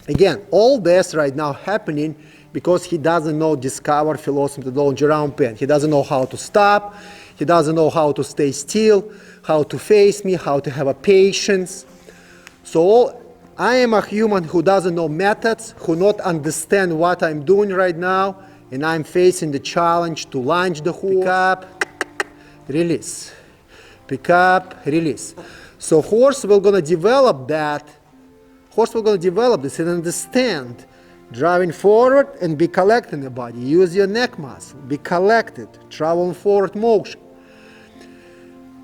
Again, all this right now happening because he doesn't know discover philosophy methodology around pain. He doesn't know how to stop. He doesn't know how to stay still, how to face me, how to have a patience. So I am a human who doesn't know methods, who not understand what I'm doing right now, and I'm facing the challenge to launch the horse. Pick up, release. Pick up, release. So horse will gonna develop that. Horse will gonna develop this and understand. Driving forward and be collected in the body. Use your neck muscle. Be collected. Travel in forward motion.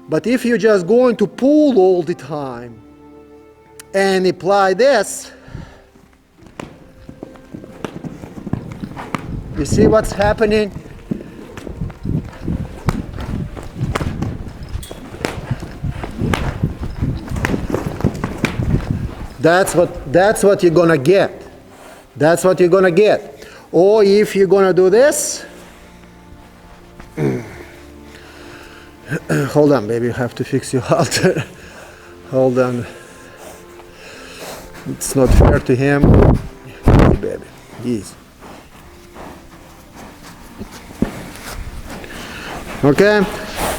But if you're just going to pull all the time and apply this, you see what's happening? That's what you're gonna get. That's what you're gonna get. Or if you're gonna do this, hold on, baby, you have to fix your halter. Hold on. It's not fair to him. Easy, baby. Easy. Okay?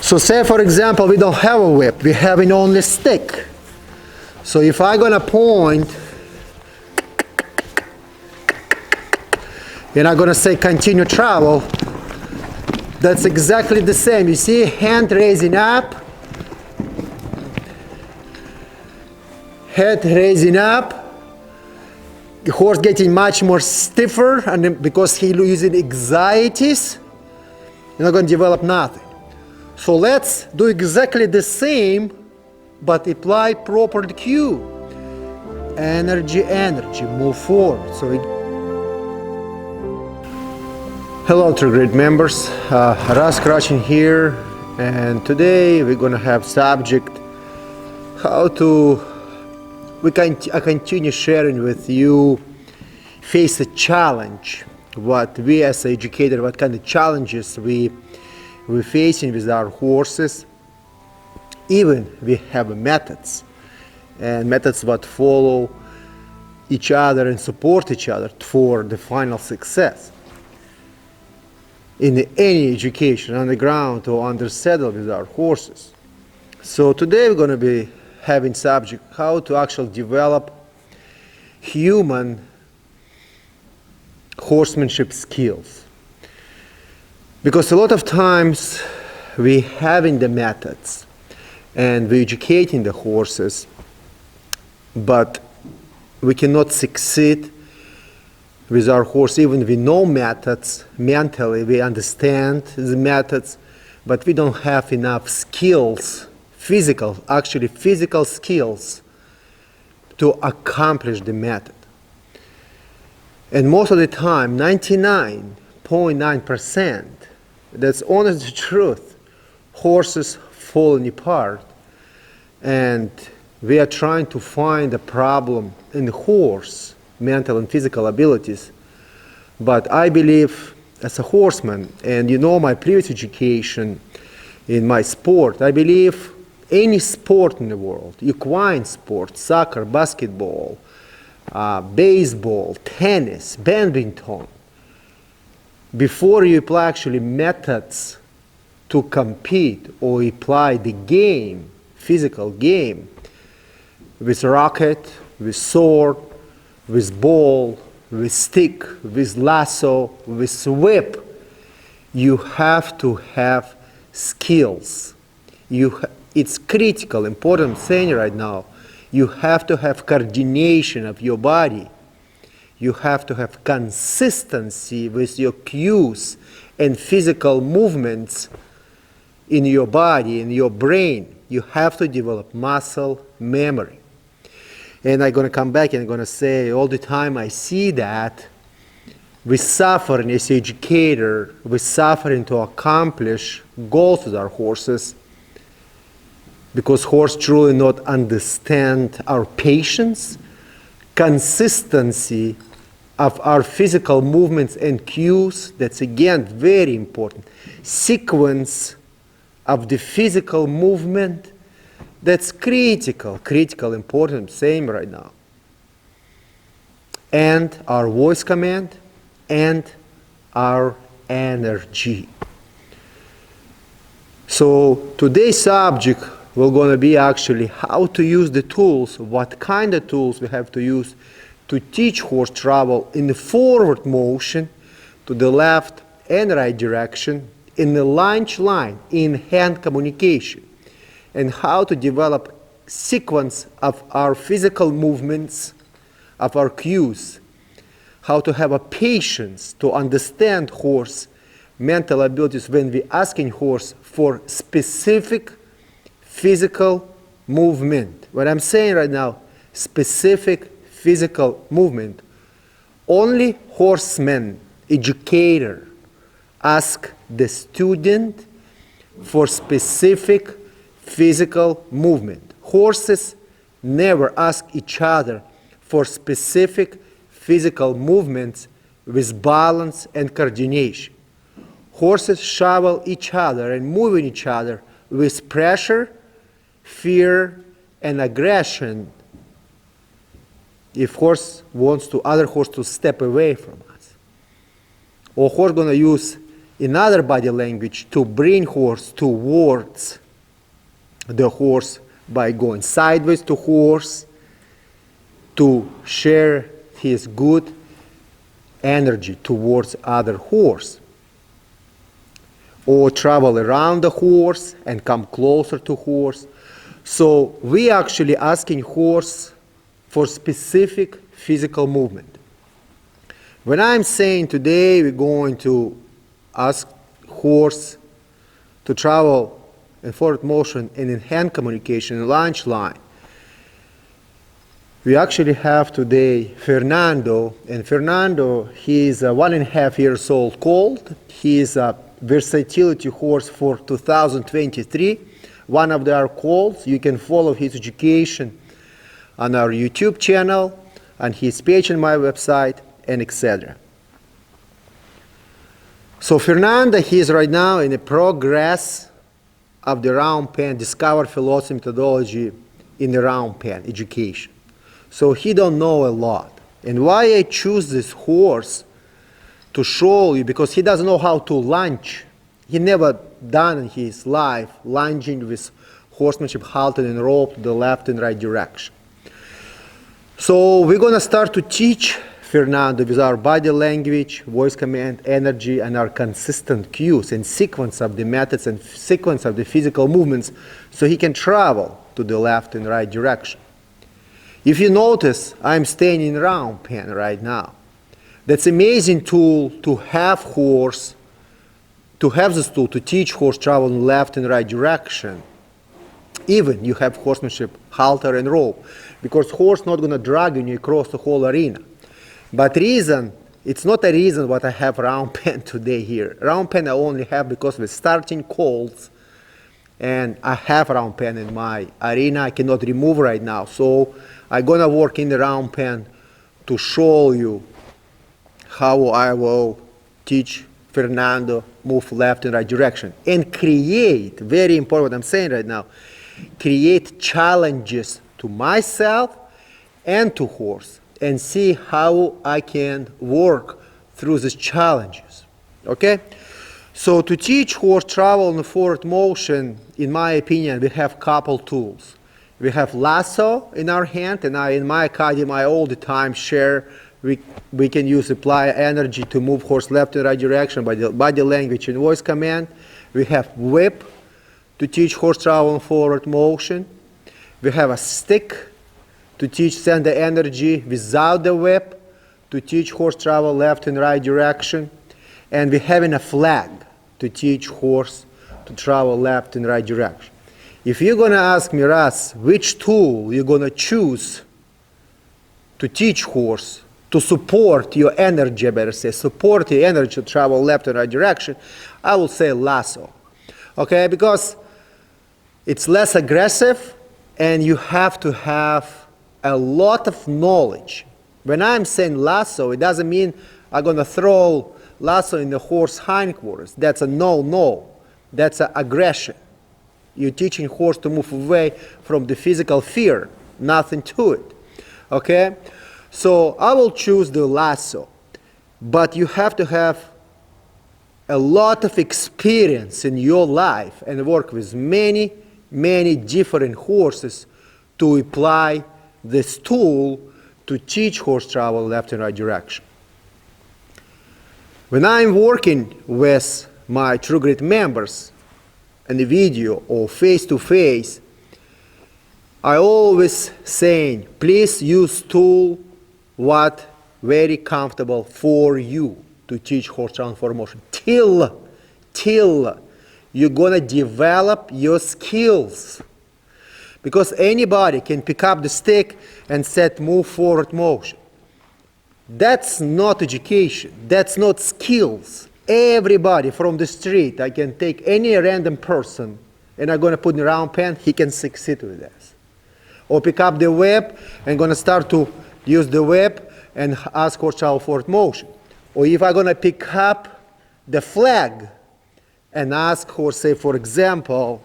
So say, for example, we don't have a whip. We have an only stick. So if I'm gonna point, and I'm gonna say continue travel, that's exactly the same. You see, hand raising up, head raising up, the horse getting much more stiffer, and then because he's using anxieties, you're not gonna develop nothing. So let's do exactly the same, but apply proper cue. Energy, energy, move forward. So hello to great members, Russ Krachun here, and today we're gonna have subject I continue sharing with you face a challenge, what we as an educator, what kind of challenges we're facing with our horses. Even we have methods, and methods that follow each other and support each other for the final success in any education, on the ground or under saddle with our horses. So today we're going to be having subject how to actually develop human horsemanship skills. Because a lot of times we having the methods and we're educating the horses, but we cannot succeed with our horse. Even we know methods, mentally we understand the methods, but we don't have enough skills, physical skills to accomplish the method. And most of the time, 99.9%, that's honest the truth, horses falling apart, and we are trying to find a problem in the horse, mental and physical abilities. But I believe as a horseman, and you know my previous education in my sport, I believe any sport in the world, equine sport, soccer, basketball, baseball, tennis, badminton, before you apply actually methods to compete or apply the game, physical game, with racket, with sword, with ball, with stick, with lasso, with whip, you have to have skills. It's critical, important thing right now. You have to have coordination of your body. You have to have consistency with your cues and physical movements in your body, in your brain. You have to develop muscle memory. And I'm going to come back and I'm going to say all the time I see that we suffer as an educator, we're suffering to accomplish goals with our horses because horses truly not understand our patience, consistency of our physical movements and cues. That's again very important. Sequence of the physical movement, that's critical, important, same right now. and our voice command, and our energy. So today's subject will going to be actually how to use the tools, what kind of tools we have to use to teach horse travel in the forward motion to the left and right direction, in the lunge line, in hand communication, and how to develop sequence of our physical movements, of our cues, how to have a patience to understand horse mental abilities when we asking horse for specific physical movement. What I'm saying right now, specific physical movement. Only horseman, educator, ask the student for specific physical movement. Horses never ask each other for specific physical movements with balance and coordination. Horses shovel each other and moving each other with pressure, fear, and aggression. If horse wants to other horse to step away from us, or horse gonna use another body language to bring horse towards the horse by going sideways to horse to share his good energy towards other horse, or travel around the horse and come closer to horse. So we actually asking horse for specific physical movement. When I'm saying today we're going to ask horse to travel in forward motion and in hand communication in lunge line, we actually have today Fernando, and Fernando, he is 1.5 years old colt. He is a versatility horse for 2023, one of our colts. You can follow his education on our YouTube channel, on his page on my website, and etc. So Fernando, he is right now in the progress of the round pen, discover philosophy methodology in the round pen education. So he don't know a lot. And why I choose this horse to show you, because he doesn't know how to lunge. He never done in his life lunging with horsemanship, halted and rope to the left and right direction. So we're gonna start to teach Fernando with our body language, voice command, energy, and our consistent cues and sequence of the methods and sequence of the physical movements so he can travel to the left and right direction. If you notice, I'm staying in round pen right now. That's amazing tool to have horse, to have this tool to teach horse travel in left and right direction. Even you have horsemanship, halter and rope, because horse not gonna drag you across the whole arena. But reason, it's not a reason what I have round pen today here. Round pen I only have because we're starting colts, and I have round pen in my arena. I cannot remove right now, so I'm gonna work in the round pen to show you how I will teach Fernando move left and right direction and create, very important what I'm saying right now, create challenges to myself and to horse and see how I can work through these challenges, okay? So to teach horse travel in the forward motion, in my opinion, we have couple tools. We have lasso in our hand, and in my academy I all the time share we can use apply energy to move horse left and right direction by the body language and voice command. We have whip to teach horse travel in forward motion. We have a stick to teach send the energy without the whip to teach horse travel left and right direction. And we having a flag to teach horse to travel left and right direction. If you're going to ask me, Russ, which tool you're going to choose to teach horse, to support your energy, I better say, support your energy to travel left and right direction, I will say lasso. Okay, because it's less aggressive and you have to have a lot of knowledge. When I'm saying lasso, it doesn't mean I'm going to throw lasso in the horse hindquarters. That's a no. That's an aggression. You're teaching horse to move away from the physical fear, nothing to it. Okay? So I will choose the lasso, but you have to have a lot of experience in your life and work with many, many different horses to apply this tool to teach horse travel left and right direction. When I'm working with my True Grit members in the video or face-to-face, I always saying, please use tool what very comfortable for you to teach horse travel motion till you're gonna develop your skills. Because anybody can pick up the stick and set move forward motion. That's not education, that's not skills. Everybody from the street, I can take any random person and I'm gonna put in a round pen, he can succeed with this. Or pick up the whip and gonna start to use the whip and ask horse travel forward motion. Or if I'm gonna pick up the flag and ask horse, say for example,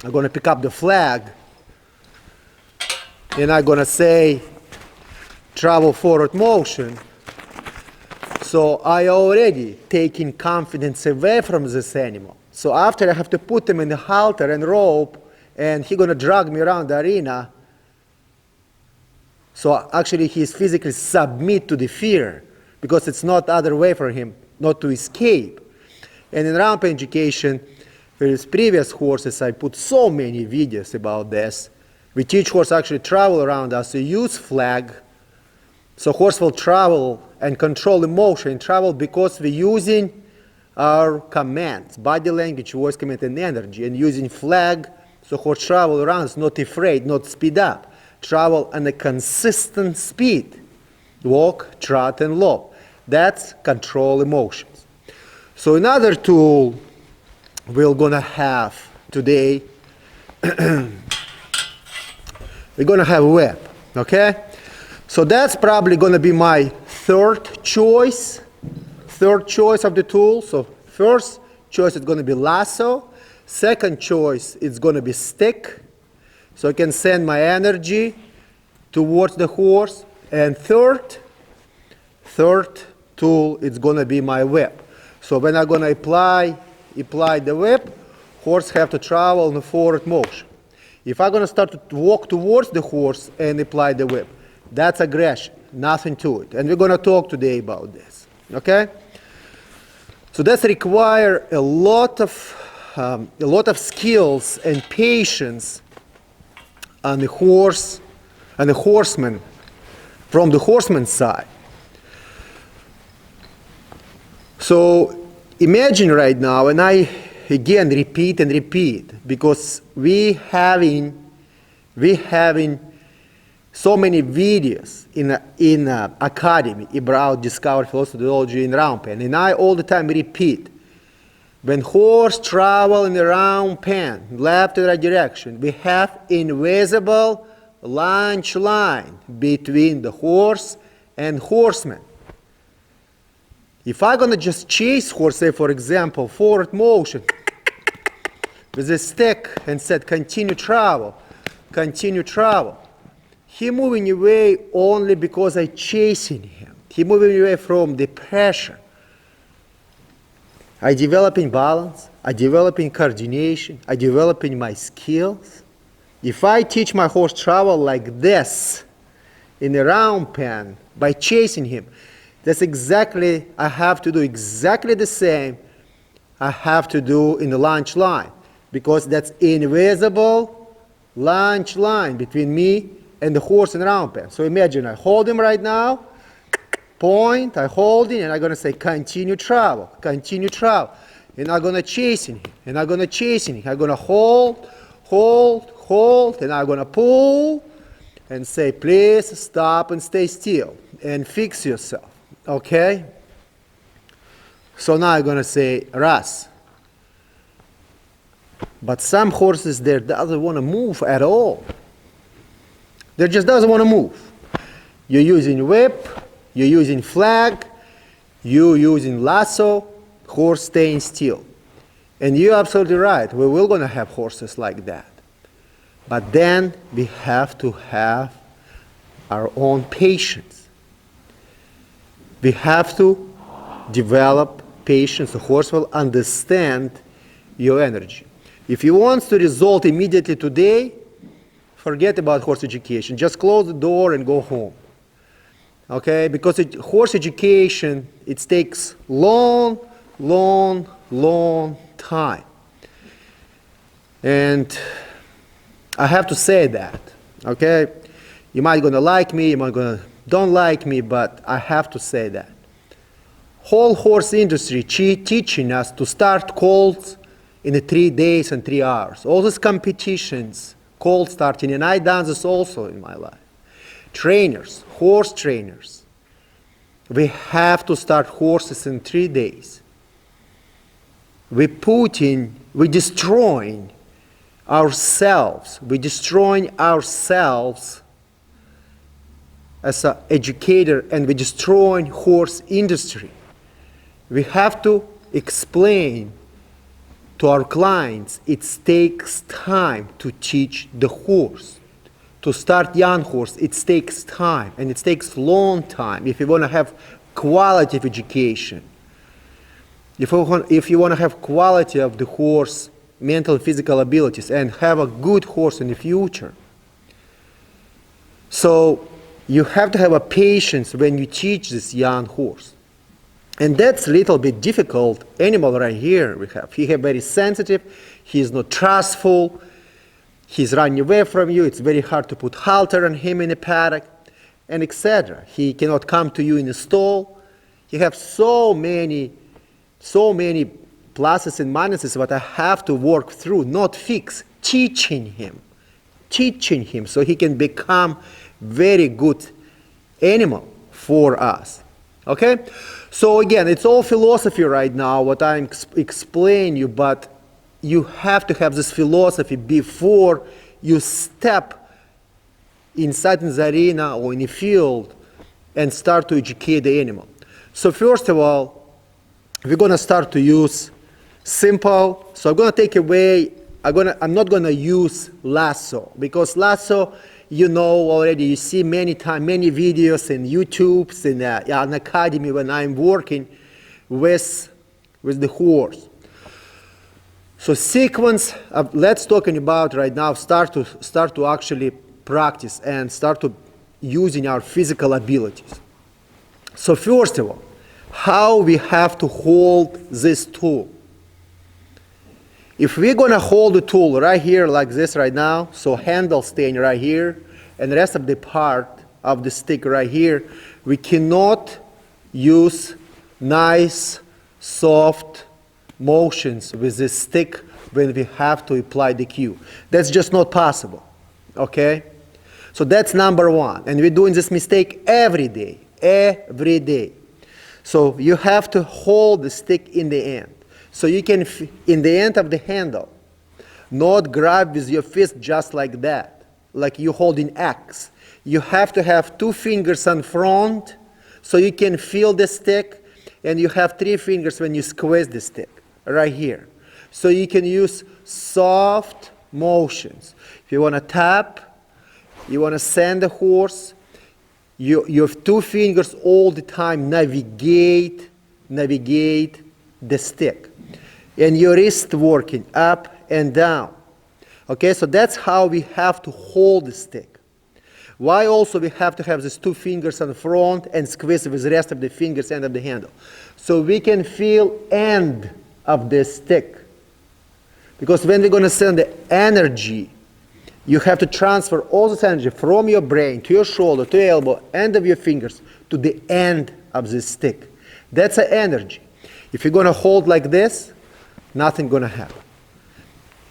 I'm gonna pick up the flag and I'm gonna say travel forward motion. So I already taking confidence away from this animal. So after I have to put him in the halter and rope and he's gonna drag me around the arena, so actually he's physically submit to the fear because it's not other way for him not to escape. And in ramp education, for his previous horses, I put so many videos about this. We teach horse actually travel around us, so use flag. So horse will travel and control emotion and travel because we're using our commands, body language, voice command, and energy, and using flag, so horse travel around, not afraid, not speed up. Travel on a consistent speed. Walk, trot, and lope. That's control emotions. So another tool we're gonna have today, we're gonna have whip, okay? So that's probably gonna be my third choice of the tool. So first choice is gonna be lasso. Second choice is gonna be stick. So I can send my energy towards the horse. And third tool is gonna be my whip. So when I'm gonna apply the whip, horse have to travel in a forward motion. If I'm gonna start to walk towards the horse and apply the whip, that's aggression, nothing to it. And we're gonna talk today about this, okay? So that's require a lot of skills and patience on the horse, and the horseman, from the horseman's side. So imagine right now, and I again repeat and repeat, because we having so many videos in academy about discovery philosophy in round pen, and I all the time repeat, when horse travel in the round pen, left and right direction, we have invisible lunge line between the horse and horseman. If I'm gonna just chase horse, say for example, forward motion with a stick and said continue travel, he moving away only because I chasing him. He moving away from the pressure. I developing balance, I developing coordination, I developing my skills. If I teach my horse travel like this in a round pen by chasing him, that's exactly, I have to do exactly the same I have to do in the lunge line, because that's invisible lunge line between me and the horse in the round pen. So imagine I hold him right now, point, I hold him, and I'm gonna say continue travel, and I'm gonna chase him, and I'm gonna chase him. I'm gonna hold, and I'm gonna pull, and say please stop and stay still, and fix yourself, okay? So now I'm gonna say Russ. But some horses there doesn't want to move at all. They just doesn't want to move. You're using whip, you're using flag, you're using lasso, horse staying still. And you're absolutely right, we will gonna have horses like that. But then we have to have our own patience. We have to develop patience. The horse will understand your energy. If you want to result immediately today, forget about horse education. Just close the door and go home. Okay? Because horse education, it takes long time. And I have to say that. Okay? You might gonna like me, you might gonna don't like me, but I have to say that. Whole horse industry teaching us to start colts in 3 days and 3 hours. All these competitions, colt starting, and I done this also in my life. Trainers, horse trainers, we have to start horses in 3 days. We're destroying ourselves. We're destroying ourselves as an educator, and we're destroying horse industry. We have to explain to our clients it takes time to teach the horse. To start young horse, it takes time, and it takes long time if you want to have quality of education. If you want to have quality of the horse, mental and physical abilities, and have a good horse in the future. So you have to have a patience when you teach this young horse. And that's a little bit difficult animal right here we have. He is very sensitive, he is not trustful, he's running away from you, it's very hard to put halter on him in a paddock, and etc. He cannot come to you in a stall. He has so many pluses and minuses that I have to work through, not fix, teaching him so he can become very good animal for us. Okay? So again, it's all philosophy right now, what I'm explaining you, but you have to have this philosophy before you step inside in the arena or in the field and start to educate the animal. So first of all, we're going to start to use simple. So I'm going to take away, I'm not going to use lasso, because lasso, you know already, you see many videos in YouTubes, in an academy when I'm working with the horse. So sequence, let's talking about right now, start to actually practice and start to using our physical abilities. So first of all, how we have to hold this tool. If we're going to hold the tool right here like this right now, so handle staying right here, and the rest of the part of the stick right here, we cannot use nice, soft motions with this stick when we have to apply the cue. That's just not possible, okay? So that's number one, and we're doing this mistake every day. So you have to hold the stick in the end. So you can, in the end of the handle, not grab with your fist just like that, like you holding X. You have to have 2 fingers on front so you can feel the stick, and you have 3 fingers when you squeeze the stick, right here. So you can use soft motions. If you want to tap, you want to send the horse, you have 2 fingers all the time, navigate the stick. And your wrist working up and down. Okay, so that's how we have to hold the stick. Why also we have to have these 2 fingers on the front and squeeze with the rest of the fingers end of the handle. So we can feel end of the stick. Because when we're going to send the energy, you have to transfer all this energy from your brain to your shoulder, to your elbow, end of your fingers, to the end of the stick. That's the energy. If you're going to hold like this, nothing going to happen.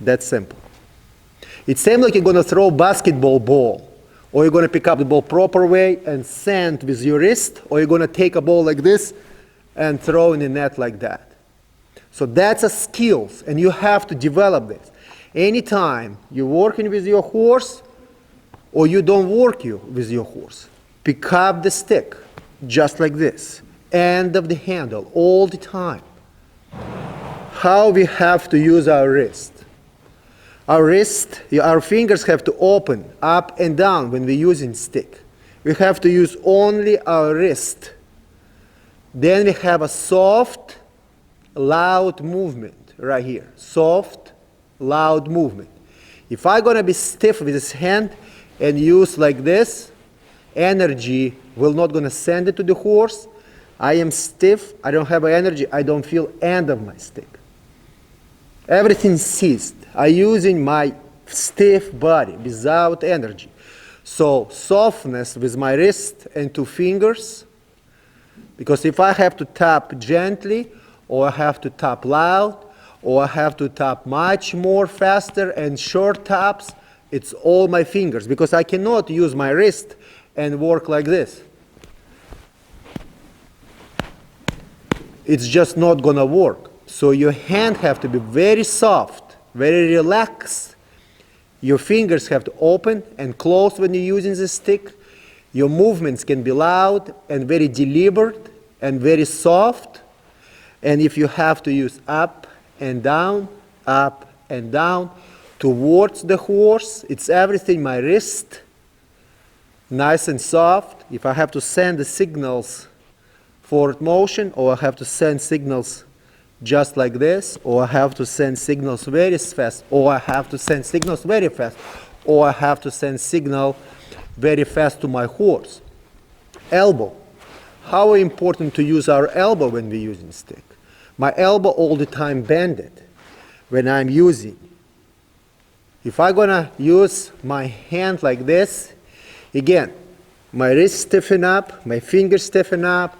That's simple. It seems like you're going to throw a basketball ball, or you're going to pick up the ball proper way and send with your wrist, or you're going to take a ball like this and throw in the net like that. So that's a skills, and you have to develop this. Anytime you're working with your horse, or you don't work with your horse, pick up the stick, just like this, end of the handle, all the time. How we have to use our wrist. Our fingers have to open up and down when we're using stick. we have to use only our wrist. Then we have a soft, loud movement right here. Soft, loud movement. If I'm going to be stiff with this hand and use like this, energy will not going to send it to the horse. I am stiff, I don't have energy, I don't feel end of my stick. Everything ceased. I'm using my stiff body without energy. So softness with my wrist and 2 fingers, because if I have to tap gently, or I have to tap loud, or I have to tap much more faster and short taps, it's all my fingers, because I cannot use my wrist and work like this. It's just not gonna work. So your hand have to be very soft, very relaxed. Your fingers have to open and close when you're using the stick. Your movements can be loud and very deliberate and very soft. And if you have to use up and down towards the horse, it's everything my wrist, nice and soft. If I have to send the signals forward motion, or I have to send signals just like this, or I have to send signals very fast, or I have to send signals very fast, or I have to send signal very fast to my horse. Elbow. How important to use our elbow when we're using stick? My elbow all the time bended when I'm using. If I'm gonna use my hand like this, again, my wrist stiffen up, my fingers stiffen up,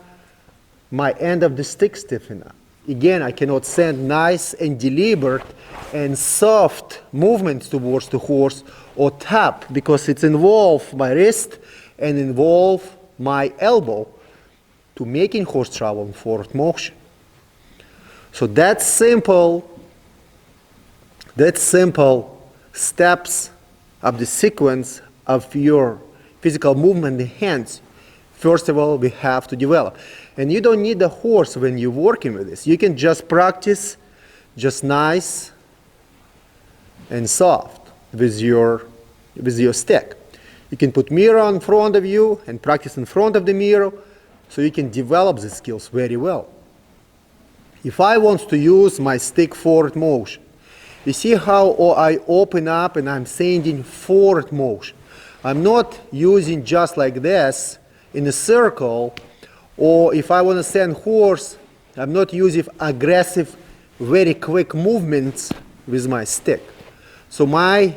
my end of the stick stiffen up. Again, I cannot send nice and deliberate and soft movements towards the horse or tap, because it's involve my wrist and involve my elbow to making horse travel in forward motion. So that's simple steps of the sequence of your physical movement in the hands. First of all, we have to develop. And you don't need a horse when you're working with this. You can just practice just nice and soft with your stick. You can put mirror in front of you and practice in front of the mirror, so you can develop the skills very well. If I want to use my stick forward motion, you see how I open up and I'm sending forward motion. I'm not using just like this in a circle, or if I want to send horse, I'm not using aggressive, very quick movements with my stick. So my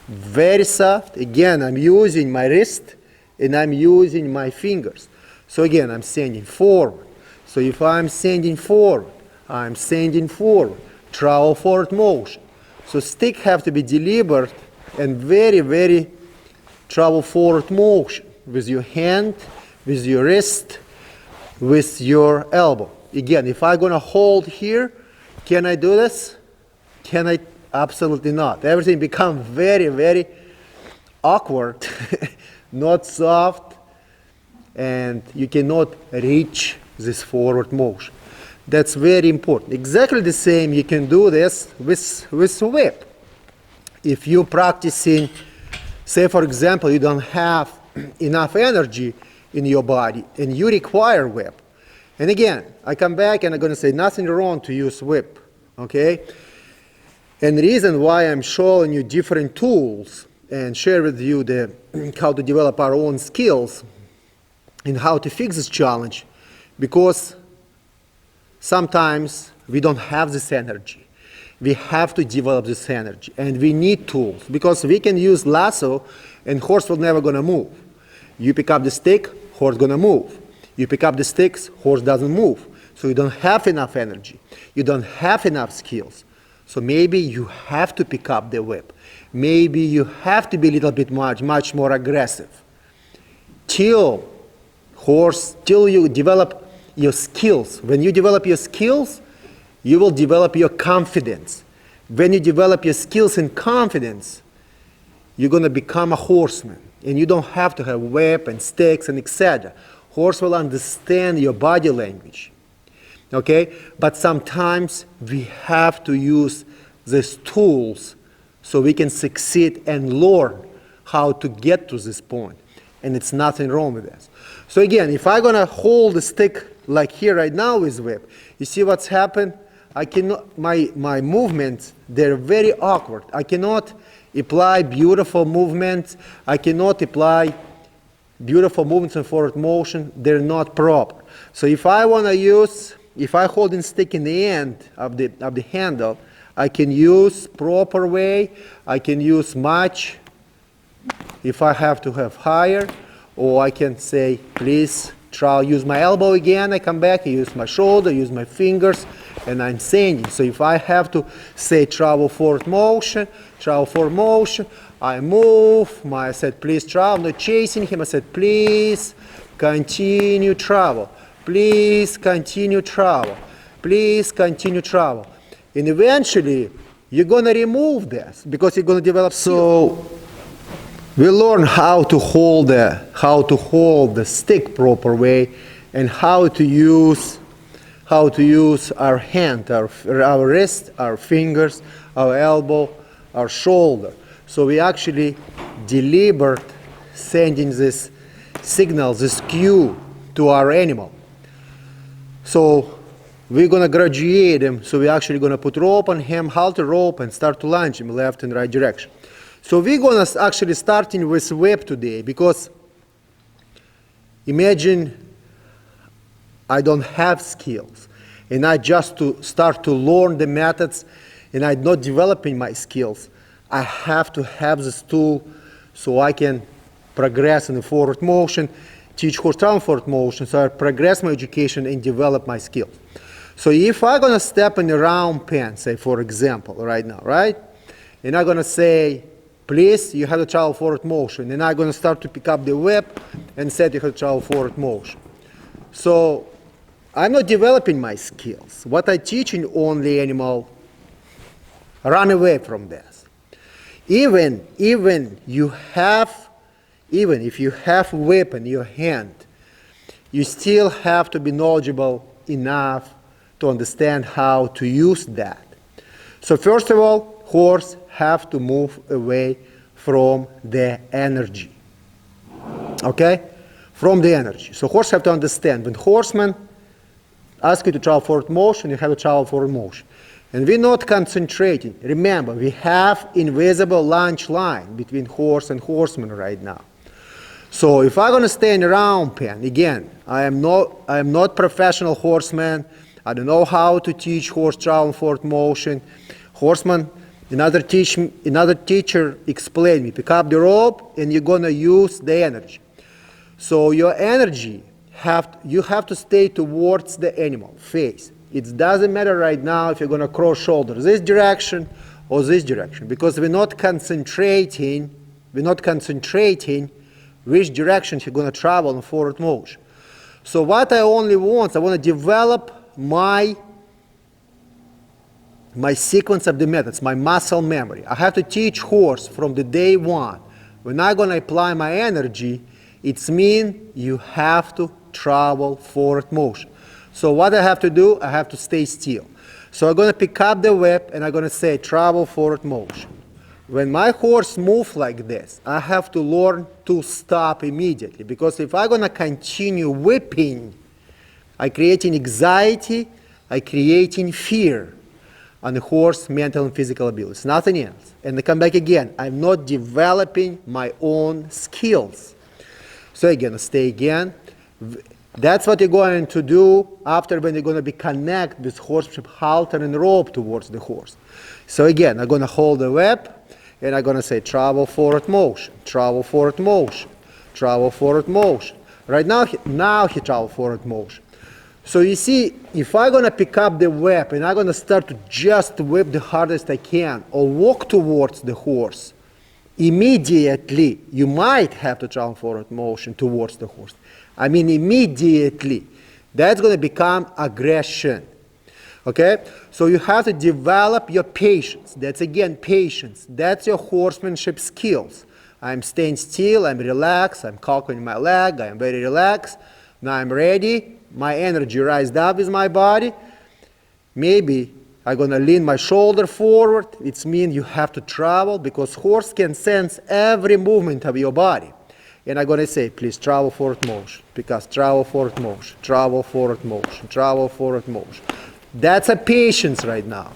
very soft, again, I'm using my wrist and I'm using my fingers. So again, I'm sending forward. So if I'm sending forward, I'm sending forward, travel forward motion. So stick have to be deliberate and very, very travel forward motion with your hand, with your wrist, with your elbow. Again, if I'm gonna hold here, can I do this? Can I? Absolutely not. Everything becomes very, very awkward, not soft, and you cannot reach this forward motion. That's very important. Exactly the same you can do this with whip. If you're practicing, say for example, you don't have enough energy in your body and you require whip. And again, I come back and I'm going to say nothing wrong to use whip, okay? And the reason why I'm showing you different tools and share with you how to develop our own skills and how to fix this challenge, because sometimes we don't have this energy. We have to develop this energy, and we need tools, because we can use lasso and horse will never gonna move. You pick up the stick, horse gonna move. You pick up the sticks, horse doesn't move. So you don't have enough energy. You don't have enough skills. So maybe you have to pick up the whip. Maybe you have to be a little bit much more aggressive. Till you develop your skills. When you develop your skills, you will develop your confidence. When you develop your skills and confidence, you're going to become a horseman. And you don't have to have whip and sticks and etc. Horse will understand your body language. Okay? But sometimes we have to use these tools so we can succeed and learn how to get to this point. And it's nothing wrong with this. So again, if I'm gonna hold the stick like here right now with whip, you see what's happened? I cannot, my movements, they're very awkward. I cannot apply beautiful movements. I cannot apply beautiful movements in forward motion. They're not proper. So if I wanna use, if I hold the stick in the end of the handle, I can use proper way. I can use much if I have to have higher, or I can say, please try, use my elbow again, I come back, I use my shoulder, use my fingers, and I'm sending. So if I have to say travel forward motion, I move, I said, please travel, I'm not chasing him, I said, please continue travel, please continue travel, please continue travel. And eventually, you're gonna remove this, because you're gonna develop. So we learn how to hold the stick proper way, and how to use our hand, our wrist, our fingers, our elbow, our shoulder. So we actually deliberate sending this signal, this cue to our animal. So we're gonna graduate him. So we're actually gonna put rope on him, halter rope, and start to lunge him left and right direction. So we're gonna actually starting with whip today, because imagine I don't have skills, and I just to start to learn the methods, and I'm not developing my skills. I have to have this tool so I can progress in the forward motion, teach horse travel forward motion, so I progress my education and develop my skills. So if I'm gonna step in a round pen, say for example, right now, right? And I'm gonna say, please, you have to travel forward motion. And I'm going to start to pick up the whip and said you have to travel forward motion. So I'm not developing my skills. What I'm teaching only animal, run away from this. Even if you have whip in your hand, you still have to be knowledgeable enough to understand how to use that. So first of all, horse have to move away from the energy. Okay? From the energy. So horse have to understand, when horseman ask you to travel forward motion, you have to travel forward motion. And we're not concentrating. Remember, we have invisible lunge line between horse and horseman right now. So if I'm gonna stay in a round pen, again, I am not professional horseman. I don't know how to teach horse travel forward motion. Horseman, another teacher explained me, pick up the rope and you're gonna use the energy. So your energy, you have to stay towards the animal, face. It doesn't matter right now if you're gonna cross shoulder this direction or this direction, because we're not concentrating which direction you're gonna travel in forward motion. So what I only want, I wanna develop my sequence of the methods, my muscle memory. I have to teach horse from the day one. When I'm going to apply my energy, it means you have to travel forward motion. So what I have to do, I have to stay still. So I'm going to pick up the whip and I'm going to say travel forward motion. When my horse moves like this, I have to learn to stop immediately, because if I'm going to continue whipping, I'm creating anxiety, I'm creating fear on the horse mental and physical abilities, nothing else. And I come back again, I'm not developing my own skills. So again, stay again. That's what you're going to do after when you're going to be connect with horsemanship halter and rope towards the horse. So again, I'm going to hold the whip and I'm going to say travel forward motion, travel forward motion, travel forward motion. Right now he travel forward motion. So you see, if I'm going to pick up the whip and I'm going to start to just whip the hardest I can or walk towards the horse, immediately you might have to travel forward motion towards the horse. I mean immediately. That's going to become aggression. Okay? So you have to develop your patience. That's again patience. That's your horsemanship skills. I'm staying still, I'm relaxed, I'm cocking my leg, I'm very relaxed. Now I'm ready. My energy rised up with my body. Maybe I'm going to lean my shoulder forward. It means you have to travel, because horse can sense every movement of your body. And I'm going to say, please travel forward motion, because travel forward motion, travel forward motion, travel forward motion. That's a patience right now,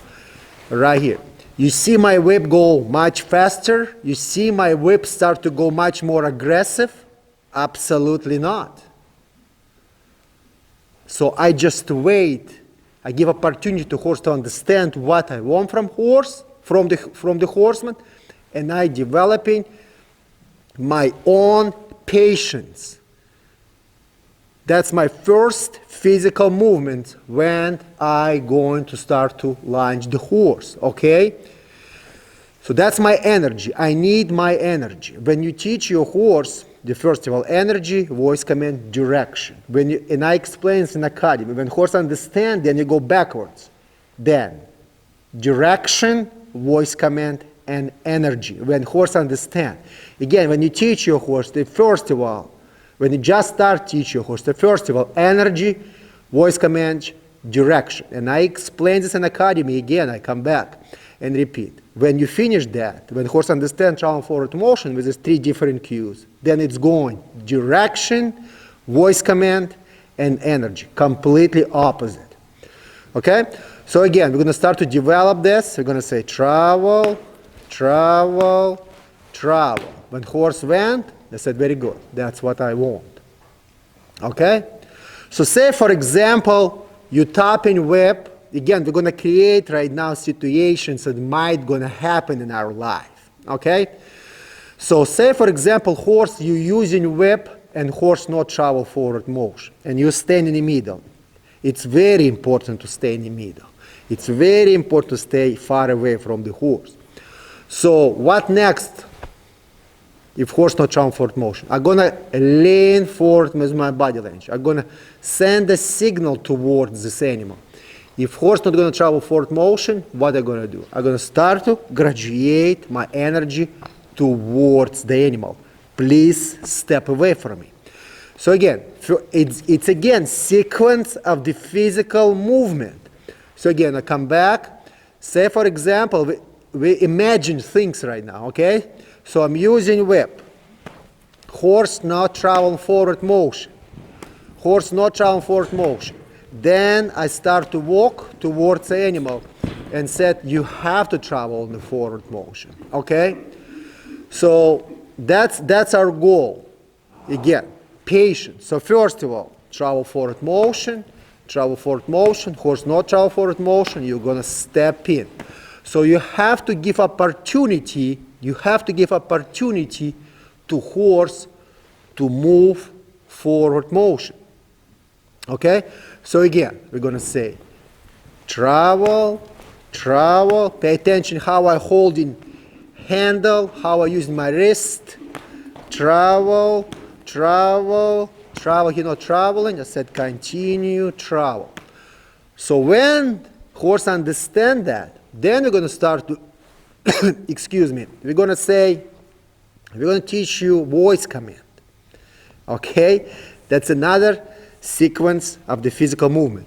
right here. You see my whip go much faster? You see my whip start to go much more aggressive? Absolutely not. So I just wait. I give opportunity to horse to understand what I want from the horseman, and I developing my own patience. That's my first physical movement when I going to start to lunge the horse, okay? So that's my energy. I need my energy. When you teach your horse, the first of all, energy, voice command, direction. And I explain this in academy. When horse understand, then you go backwards. Then direction, voice command, and energy. When horse understand. Again, when you teach your horse, the first of all, when you just start teach your horse, the first of all, energy, voice command, direction. And I explain this in academy. Again, I come back and repeat. When you finish that, when horse understands travel forward motion with these 3 different cues, then it's going direction, voice command, and energy. Completely opposite. Okay? So again, we're going to start to develop this. We're going to say travel, travel, travel. When horse went, they said, very good. That's what I want. Okay? So say, for example, you tap in whip. Again, we're going to create right now situations that might going to happen in our life. Okay? So say, for example, horse, you using whip and horse not travel forward motion. And you stand in the middle. It's very important to stay in the middle. It's very important to stay far away from the horse. So what next if horse not travel forward motion? I'm going to lean forward with my body language. I'm going to send a signal towards this animal. If horse not going to travel forward motion, what am I going to do? I'm going to start to graduate my energy towards the animal. Please step away from me. So again, it's again sequence of the physical movement. So again, I come back. Say, for example, we imagine things right now, okay? So I'm using whip. Horse not travel forward motion. Horse not travel forward motion. Then I start to walk towards the animal and said, you have to travel in the forward motion, okay? So that's our goal. Again, patience. So first of all, travel forward motion, horse not travel forward motion, you're gonna step in. So you have to give opportunity to horse to move forward motion. Okay? So again, we're going to say travel, travel. Pay attention how I holding handle, how I using my wrist. Travel, travel, travel. You're not traveling. I said continue, travel. So when horse understand that, then we're going to start to, excuse me, we're going to teach you voice command. Okay? That's another sequence of the physical movement.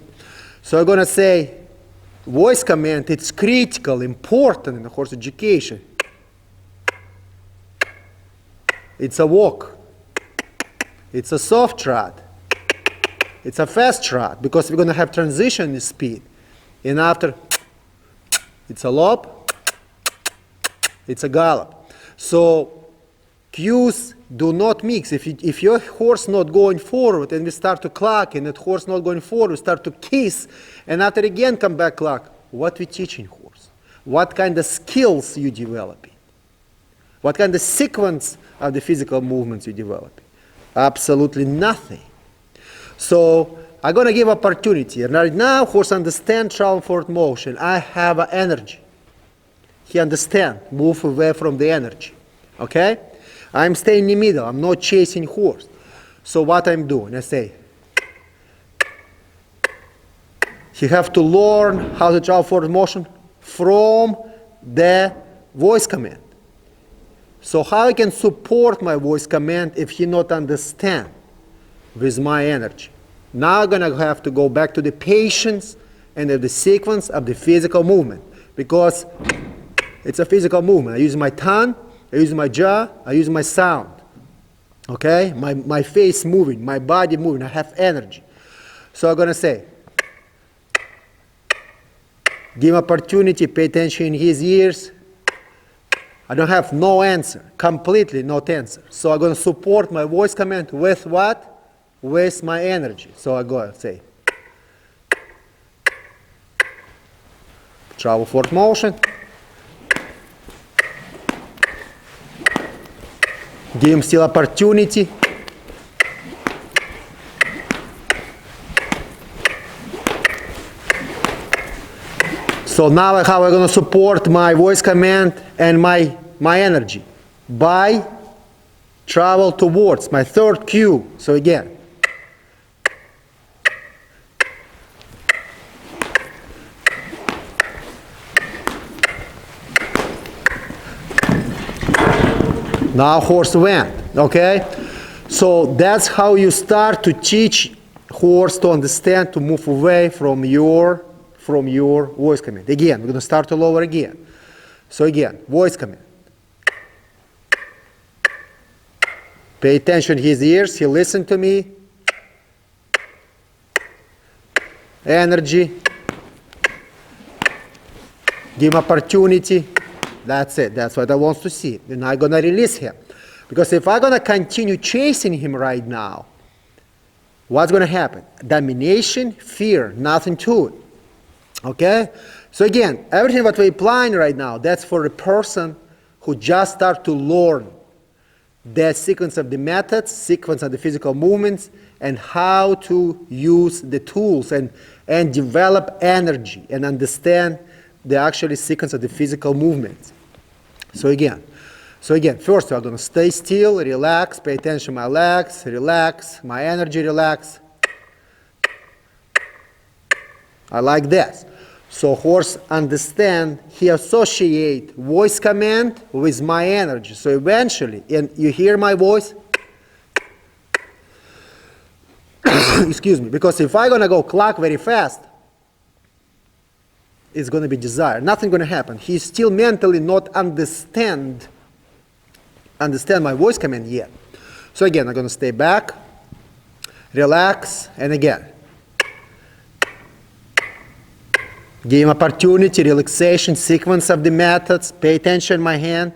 So I'm going to say voice command, it's critical, important in the horse education. It's a walk. It's a soft trot. It's a fast trot, because we're going to have transition in speed. And after, it's a lope, it's a gallop. So cues do not mix. If your horse not going forward and we start to clock, and that horse not going forward, we start to kiss, and after again come back clock, what we teaching horse? What kind of skills you developing? What kind of sequence of the physical movements you developing? Absolutely nothing. So I'm going to give opportunity. And right now, horse understand travel forward motion. I have energy. He understand. Move away from the energy. Okay? I'm staying in the middle. I'm not chasing horse. So what I'm doing, I say, he have to learn how to travel forward motion from the voice command. So how I can support my voice command if he not understand with my energy? Now I'm gonna have to go back to the patience and the sequence of the physical movement, because it's a physical movement. I use my tongue, I use my jaw, I use my sound. Okay? My face moving, my body moving, I have energy. So I'm going to say, give him opportunity, pay attention in his ears. I don't have no answer, completely not answer. So I'm going to support my voice command with what? With my energy. So I go and say, travel forward motion. Give him still opportunity. So now how I'm going to support my voice command and my energy? By travel towards my third cue. So again. Now horse went, okay? So that's how you start to teach horse to understand, to move away from your voice command. Again, we're going to start all over again. So again, voice command. Pay attention to his ears, he listened to me. Energy. Give him opportunity. That's it, that's what I want to see. Then I'm going to release him. Because if I'm going to continue chasing him right now, what's going to happen? Domination, fear, nothing to it. Okay? So again, everything that we're applying right now, that's for a person who just start to learn the sequence of the methods, sequence of the physical movements, and how to use the tools and develop energy and understand the actual sequence of the physical movements. So again, first I'm going to stay still, relax, pay attention to my legs, relax, my energy relax. I like this. So horse understand, he associate voice command with my energy. So eventually, and you hear my voice, excuse me, because if I'm going to go clock very fast, it's going to be desire. Nothing going to happen. He still mentally not understand my voice command yet. So again, I'm going to stay back, relax, and again. Give him opportunity, relaxation, sequence of the methods, pay attention to my hand.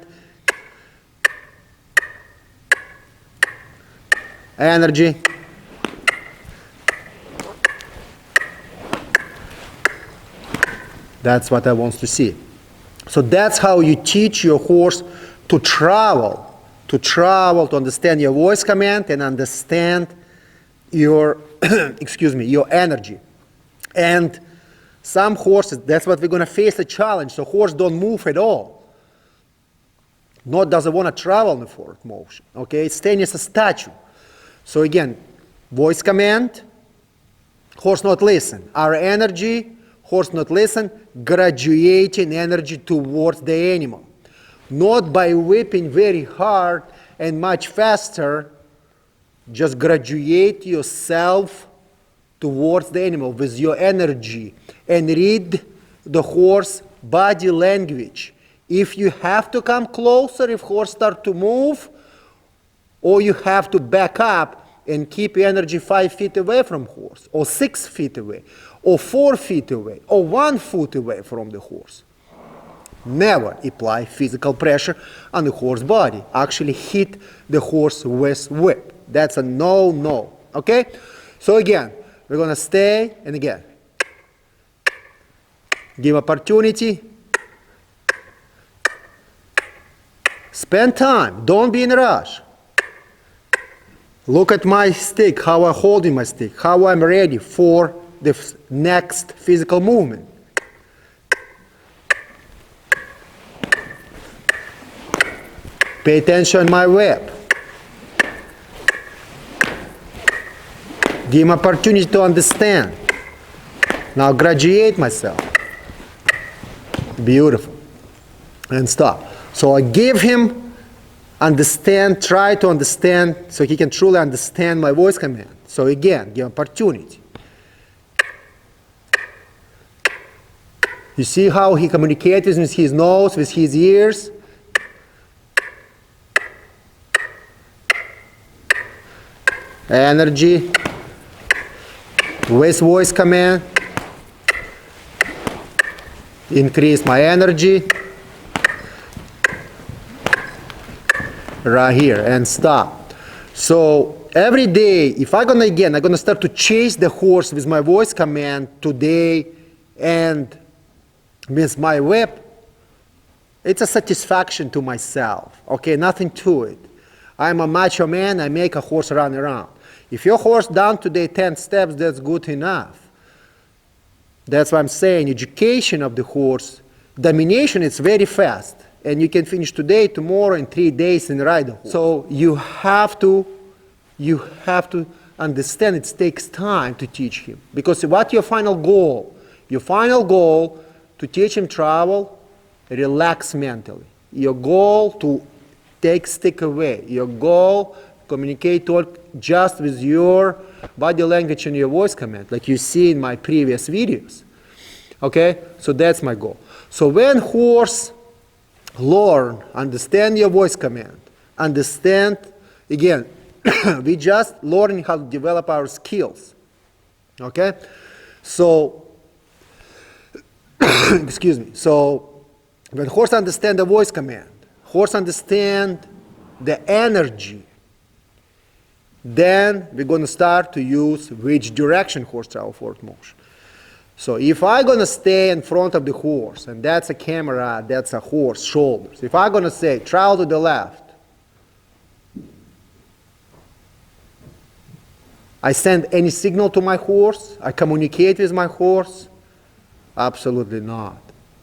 Energy. That's what I want to see. So that's how you teach your horse to travel, to understand your voice command and understand your, your energy. And some horses, that's what we're going to face a challenge. So horse don't move at all. Nor doesn't want to travel in the forward motion. Okay, it's staying as a statue. So again, voice command, horse not listen. Our energy, horse not listen, graduating energy towards the animal. Not by whipping very hard and much faster, just graduate yourself towards the animal with your energy and read the horse body language. If you have to come closer, if horse start to move, or you have to back up and keep your energy 5 feet away from horse, or 6 feet away, or 4 feet away, or 1 foot away from the horse. Never apply physical pressure on the horse body. Actually hit the horse with whip. That's a no-no, okay? So again, we're going to stay, and again, give opportunity. Spend time. Don't be in a rush. Look at my stick, how I'm holding my stick, how I'm ready for the next physical movement. Pay attention to my whip. Give him opportunity to understand. Now graduate myself. Beautiful. And stop. So I give him understand, try to understand, so he can truly understand my voice command. So again, give him opportunity. You see how he communicates with his nose, with his ears? energy, with voice command, increase my energy, right here, and stop. So every day, if I'm gonna start to chase the horse with my voice command today and with my whip, it's a satisfaction to myself, okay, nothing to it. I'm a macho man, I make a horse run around. If your horse down today 10 steps, that's good enough. That's what I'm saying, education of the horse, domination is very fast. And you can finish today, tomorrow, in 3 days and ride the horse. So you have to understand it takes time to teach him. Because what's your final goal? Your final goal to teach him travel, relax mentally. Your goal to take stick away. Your goal, communicate, talk just with your body language and your voice command, like you see in my previous videos. Okay, so that's my goal. So when horse learn, understand your voice command, understand, again, we just learning how to develop our skills. Okay, so excuse me. So when horse understand the voice command, horse understand the energy, then we're going to start to use which direction horse travel forward motion. So if I'm going to stay in front of the horse, and that's a camera, that's a horse, shoulders. If I'm going to say, travel to the left, I send any signal to my horse? I communicate with my horse? Absolutely not.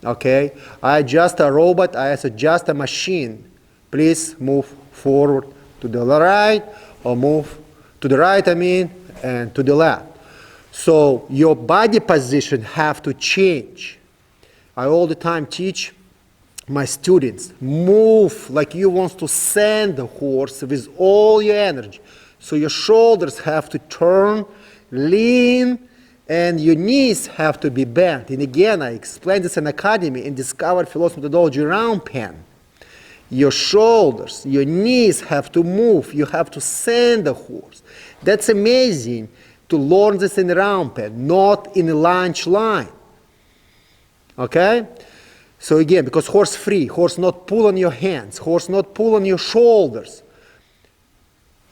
Okay? I just a robot, I just a machine. Please move forward to the right, or move to the right, and to the left. So your body position have to change. I all the time teach my students, move like you want to send the horse with all your energy. So your shoulders have to turn, lean, and your knees have to be bent. And again, I explained this in Academy and discovered philosophy methodology round pen. Your shoulders, your knees have to move. You have to send the horse. That's amazing to learn this in the round pen, not in a lunge line. Okay? So again, because horse free, horse not pull on your hands, horse not pull on your shoulders.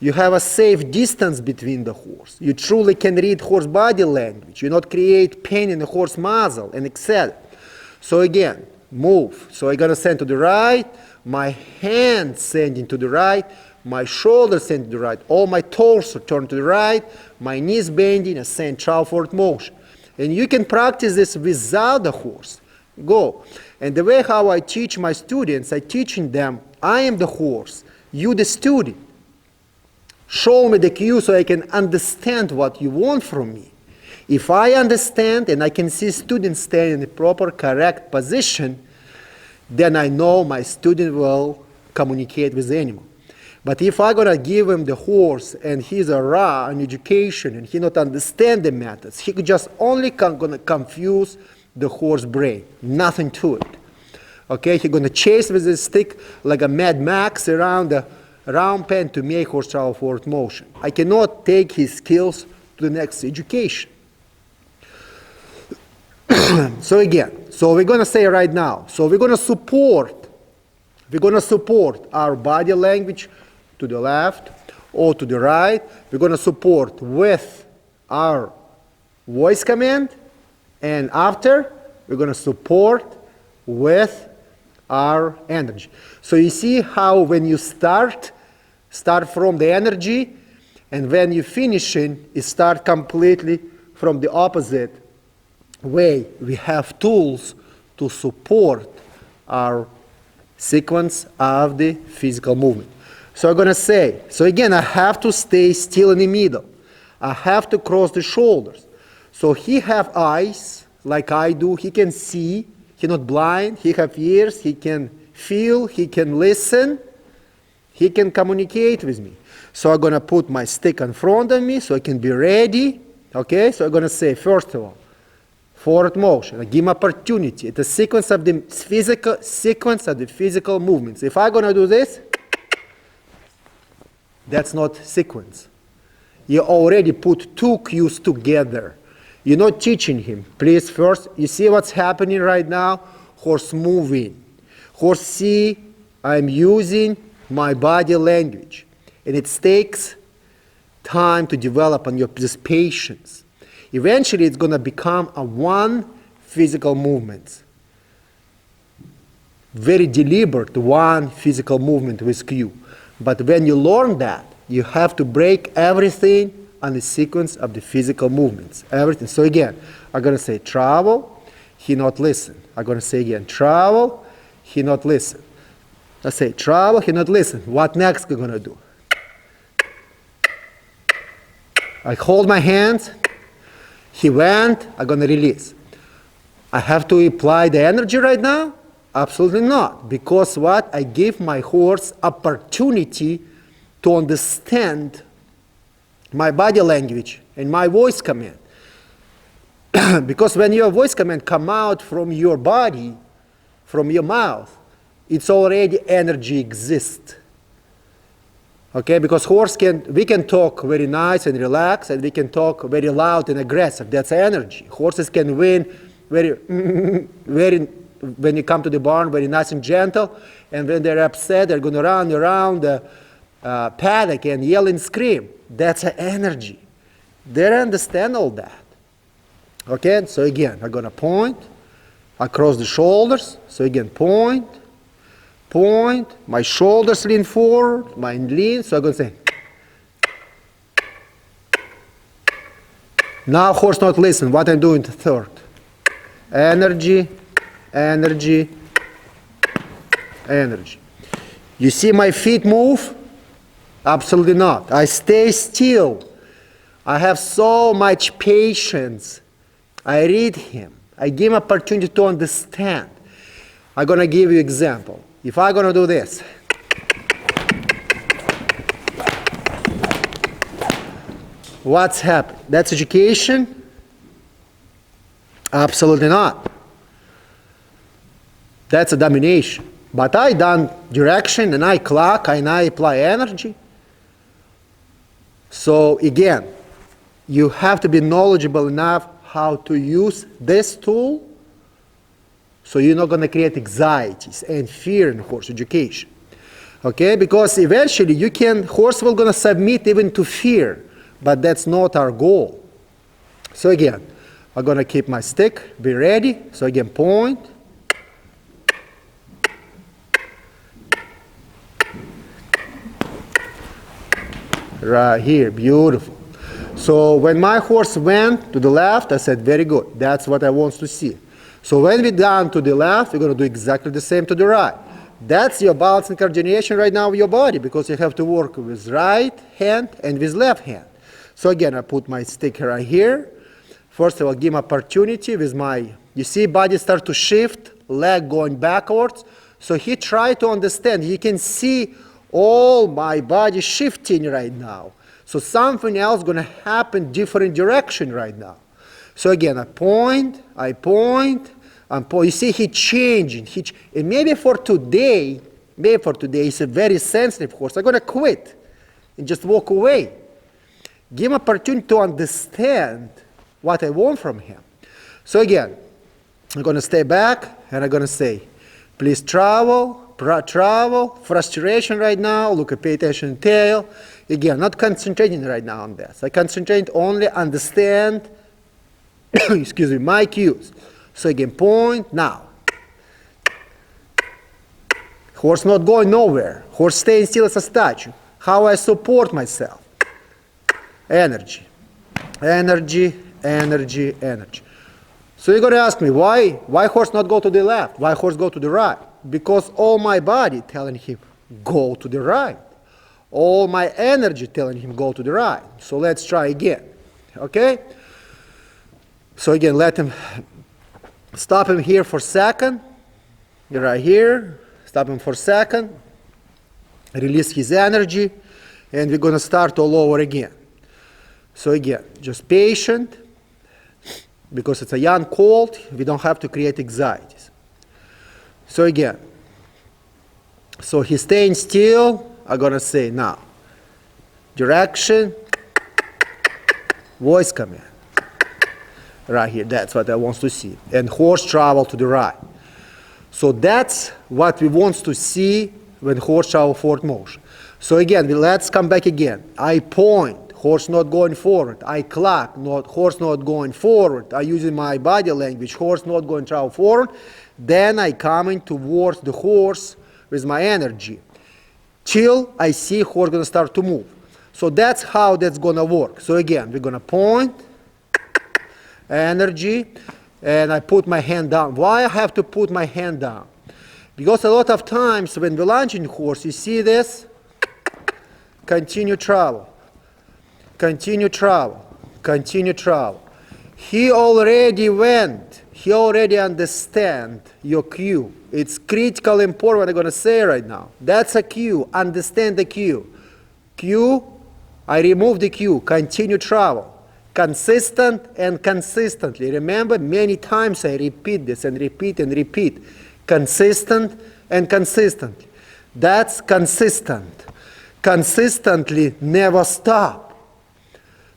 You have a safe distance between the horse. You truly can read horse body language. You not create pain in the horse muzzle and etc. So again, move. So I'm gonna send to the right, my hand sending to the right, my shoulders send to the right, all my torso turn to the right, my knees bending, and send travel forward motion. And you can practice this without the horse. Go. And the way how I teach my students, I teaching them, I am the horse, you the student. Show me the cue so I can understand what you want from me. If I understand and I can see students staying in the proper, correct position, then I know my student will communicate with the animal. But if I'm going to give him the horse and he's a raw in education and he not understand the methods, he could just only going to confuse the horse brain, nothing to it. Okay, he's going to chase with his stick like a Mad Max around the round pen to make horse travel forward motion. I cannot take his skills to the next education. So again, so we're going to say right now, so we're going to support our body language to the left or to the right. We're going to support with our voice command, and after we're going to support with our energy. So you see how when you start from the energy, and when you finishing, it start completely from the opposite way. We have tools to support our sequence of the physical movement. So I'm going to say, so again, I have to stay still in the middle. I have to cross the shoulders. So he have eyes like I do. He can see. He's not blind. He have ears. He can feel. He can listen. He can communicate with me. So I'm going to put my stick in front of me so I can be ready. Okay, so I'm going to say, first of all, forward motion. I give him opportunity. It's a sequence of the physical movements. If I'm going to do this, that's not sequence. You already put two cues together. You're not teaching him. Please, first, you see what's happening right now? Horse moving. Horse see, I'm using my body language. And it takes time to develop on your this patience. Eventually, it's going to become a one physical movement. Very deliberate, one physical movement with cue. But when you learn that, you have to break everything on the sequence of the physical movements. Everything. So again, I'm going to say travel, he not listen. I'm going to say again, travel, he not listen. I say travel, he not listen. What next we're going to do? I hold my hands, he went, I'm going to release. I have to apply the energy right now? Absolutely not. Because what? I give my horse opportunity to understand my body language and my voice command. Because when your voice command come out from your body, from your mouth, it's already energy exists. Okay, because we can talk very nice and relaxed, and we can talk very loud and aggressive. That's energy. Horses can win very, when you come to the barn, very nice and gentle, and when they're upset, they're going to run around the paddock and yell and scream. That's energy. They understand all that. Okay, so again, I'm going to point across the shoulders. So again, point, my shoulders lean forward, mine lean, so I'm going to say. Now horse not listen, what I'm doing to third. Energy, energy, energy. You see my feet move? Absolutely not. I stay still. I have so much patience. I read him. I give him opportunity to understand. I'm going to give you example. If I'm going to do this, what's happened? That's education? Absolutely not. That's a domination. But I done direction and I clock and I apply energy. So again, you have to be knowledgeable enough how to use this tool so you're not going to create anxieties and fear in horse education. Okay, because eventually horse will going to submit even to fear, but that's not our goal. So again, I'm going to keep my stick, be ready. So again, point. Right here, beautiful. So when my horse went to the left, I said, very good. That's what I want to see. So when we're down to the left, we're going to do exactly the same to the right. That's your balance and coordination right now with your body, because you have to work with right hand and with left hand. So again, I put my stick right here. First of all, give him opportunity with you see body start to shift, leg going backwards. So he tried to understand. He can see all my body shifting right now. So something else going to happen different direction right now. So again, I point, you see he changing. And maybe for today, he's a very sensitive horse. I'm going to quit and just walk away. Give him opportunity to understand what I want from him. So again, I'm going to stay back and I'm going to say, please travel, frustration right now, pay attention to tail. Again, not concentrating right now on this. I concentrate only understand, excuse me, my cues. So again, point now. Horse not going nowhere. Horse staying still as a statue. How I support myself. Energy, energy, energy, energy. So you're going to ask me, why horse not go to the left? Why horse go to the right? Because all my body telling him, go to the right. All my energy telling him, go to the right. So let's try again, okay? So again, stop him here for a second. You're right here. Stop him for a second. Release his energy. And we're going to start all over again. So again, just patient. Because it's a young colt, we don't have to create anxieties. So again, so he's staying still. I'm going to say now, direction, voice command. Right here, that's what I want to see. And horse travel to the right. So that's what we want to see when horse travel forward motion. So again, let's come back again. I point, horse not going forward. I clack, horse not going forward. I using my body language, horse not going to travel forward. Then I coming towards the horse with my energy till I see horse gonna start to move. So that's how that's gonna work. So again, we're gonna point, energy, and I put my hand down. Why I have to put my hand down? Because a lot of times when we're launching horse, you see this, continue travel, continue travel, continue travel. He already went, he already understand your cue. It's critical important what I'm gonna say right now. That's a cue, understand the cue. Cue, I remove the cue, continue travel. Consistent and consistently. Remember, many times I repeat this and repeat and repeat. Consistent and consistently. That's consistent. Consistently, never stop.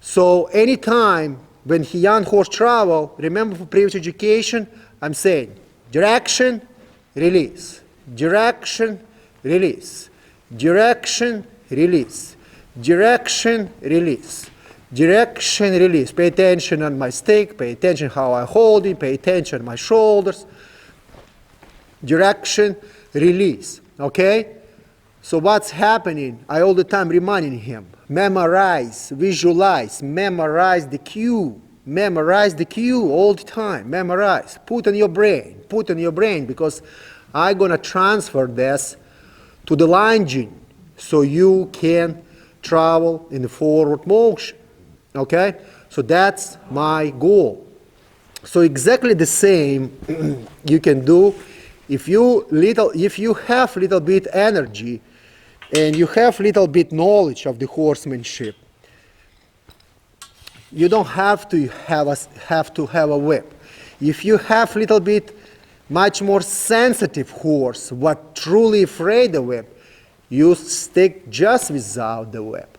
So anytime when he young horse travel, remember for previous education, I'm saying direction, release. Direction, release. Direction, release. Direction, release. Direction, release. Pay attention on my stick, pay attention how I hold it, pay attention on my shoulders. Direction, release. Okay? So what's happening? I all the time reminding him, memorize, visualize, memorize the cue. Memorize the cue all the time. Memorize. Put on your brain. Put on your brain, because I'm going to transfer this to the lunging so you can travel in the forward motion. Okay? So that's my goal. So exactly the same you can do if you have little bit energy and you have little bit knowledge of the horsemanship. You don't have to have a whip. If you have little bit much more sensitive horse, what truly afraid the whip, you stick just without the whip.